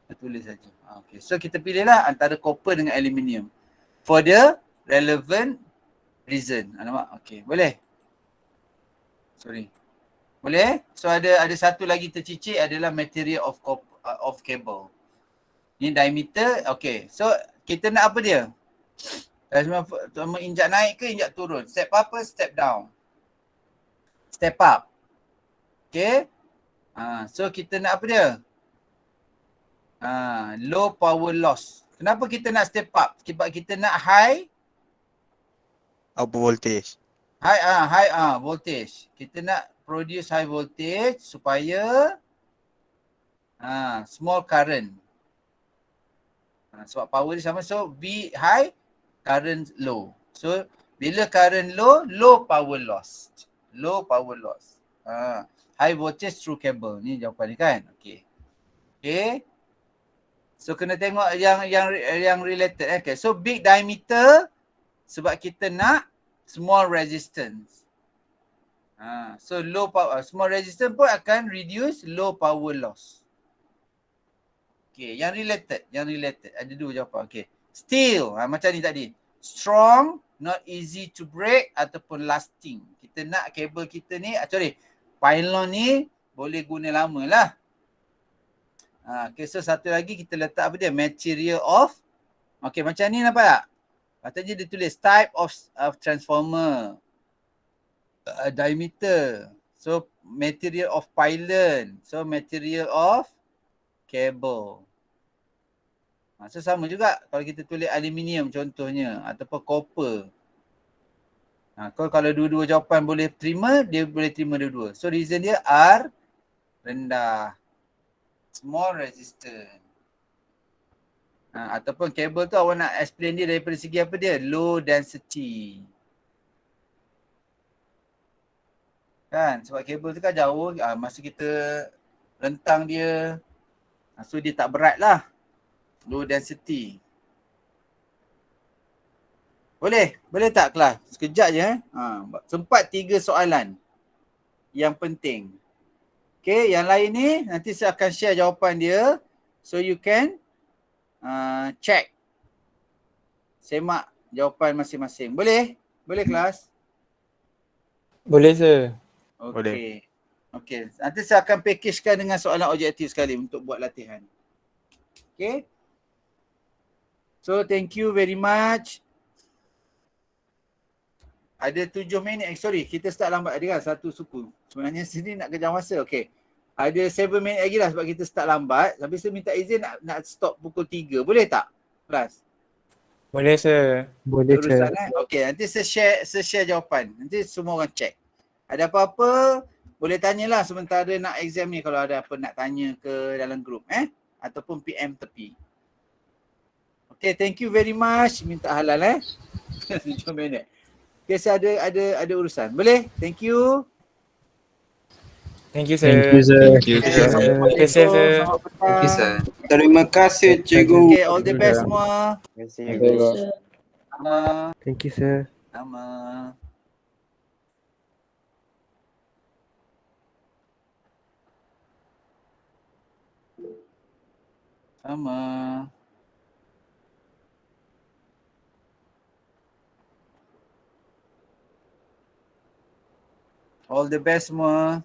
Saya tulis saja. Okay. So kita pilihlah antara copper dengan aluminium. For the relevant reason. Nampak? Okay, boleh? Sorry. Boleh? So ada satu lagi tercicir adalah material of cable. Ni diameter. Okay. So kita nak apa dia? Injak naik ke injak turun? Step apa? Step down. Step up. Okay. So kita nak apa dia? Low power loss. Kenapa kita nak step up? Sebab kita nak high Output voltage. high voltage. Kita nak produce high voltage supaya small current. Sebab power dia sama. So V high, current low. So bila current low, low power loss. Low power loss. High voltage through cable. Ni jawapan ni kan? Okay. Okay. So kena tengok yang related. Okay. So big diameter sebab kita nak small resistance. So low power, small resistance pun akan reduce low power loss. Okay, yang related. Ada dua jawapan. Okay. Steel, macam ni tadi. Strong, not easy to break ataupun lasting. Kita nak kabel kita ni, pylon ni boleh guna lama lah. Okay, so satu lagi kita letak apa dia? Material of. Okay, macam ni nampak tak? Patutnya dia tulis type of transformer. Diameter. So material of pylon. So material of cable. So sama juga kalau kita tulis aluminium contohnya ataupun copper. Kalau dua-dua jawapan boleh terima, dia boleh terima dua-dua. So reason dia R rendah. Small resistance. Ataupun kabel tu awak nak explain dia daripada segi apa dia? Low density. Kan? Sebab kabel tu kan jauh, masa kita rentang dia, so dia tak berat lah. Low density. Boleh? Boleh tak kelas? Sekejap je. Sempat 3 soalan yang penting. Okay, yang lain ni nanti saya akan share jawapan dia. So you can check. Semak jawapan masing-masing. Boleh? Boleh kelas? Boleh sir. Okay. Boleh. Okay. Nanti saya akan packagekan dengan soalan objektif sekali untuk buat latihan. Okay. So thank you very much. Ada 7 minit. Sorry, kita start lambat. Ada kan satu suku. Sebenarnya sini nak kejar masa. Okay. Ada 7 minit lagi lah sebab kita start lambat. Tapi saya minta izin nak stop pukul 3. Boleh tak? Kelas? Boleh sir. Boleh sir. Okay, nanti saya share jawapan. Nanti semua orang check. Ada apa-apa, boleh tanyalah sementara nak exam ni kalau ada apa nak tanya ke dalam group. Ataupun PM tepi. Okay, thank you very much. Minta halal 7 minit. Okay, saya ada urusan. Boleh? Thank you. Thank you sir. Thank you, sir. Okay sir. Selamat petang. sir. Terima kasih cikgu. Okay, all the best semua. Sama. Thank you sir. Sama. Sama. All the best semua.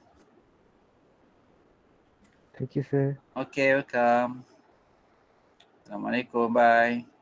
Thank you sir. Okay, welcome. Assalamualaikum. Bye.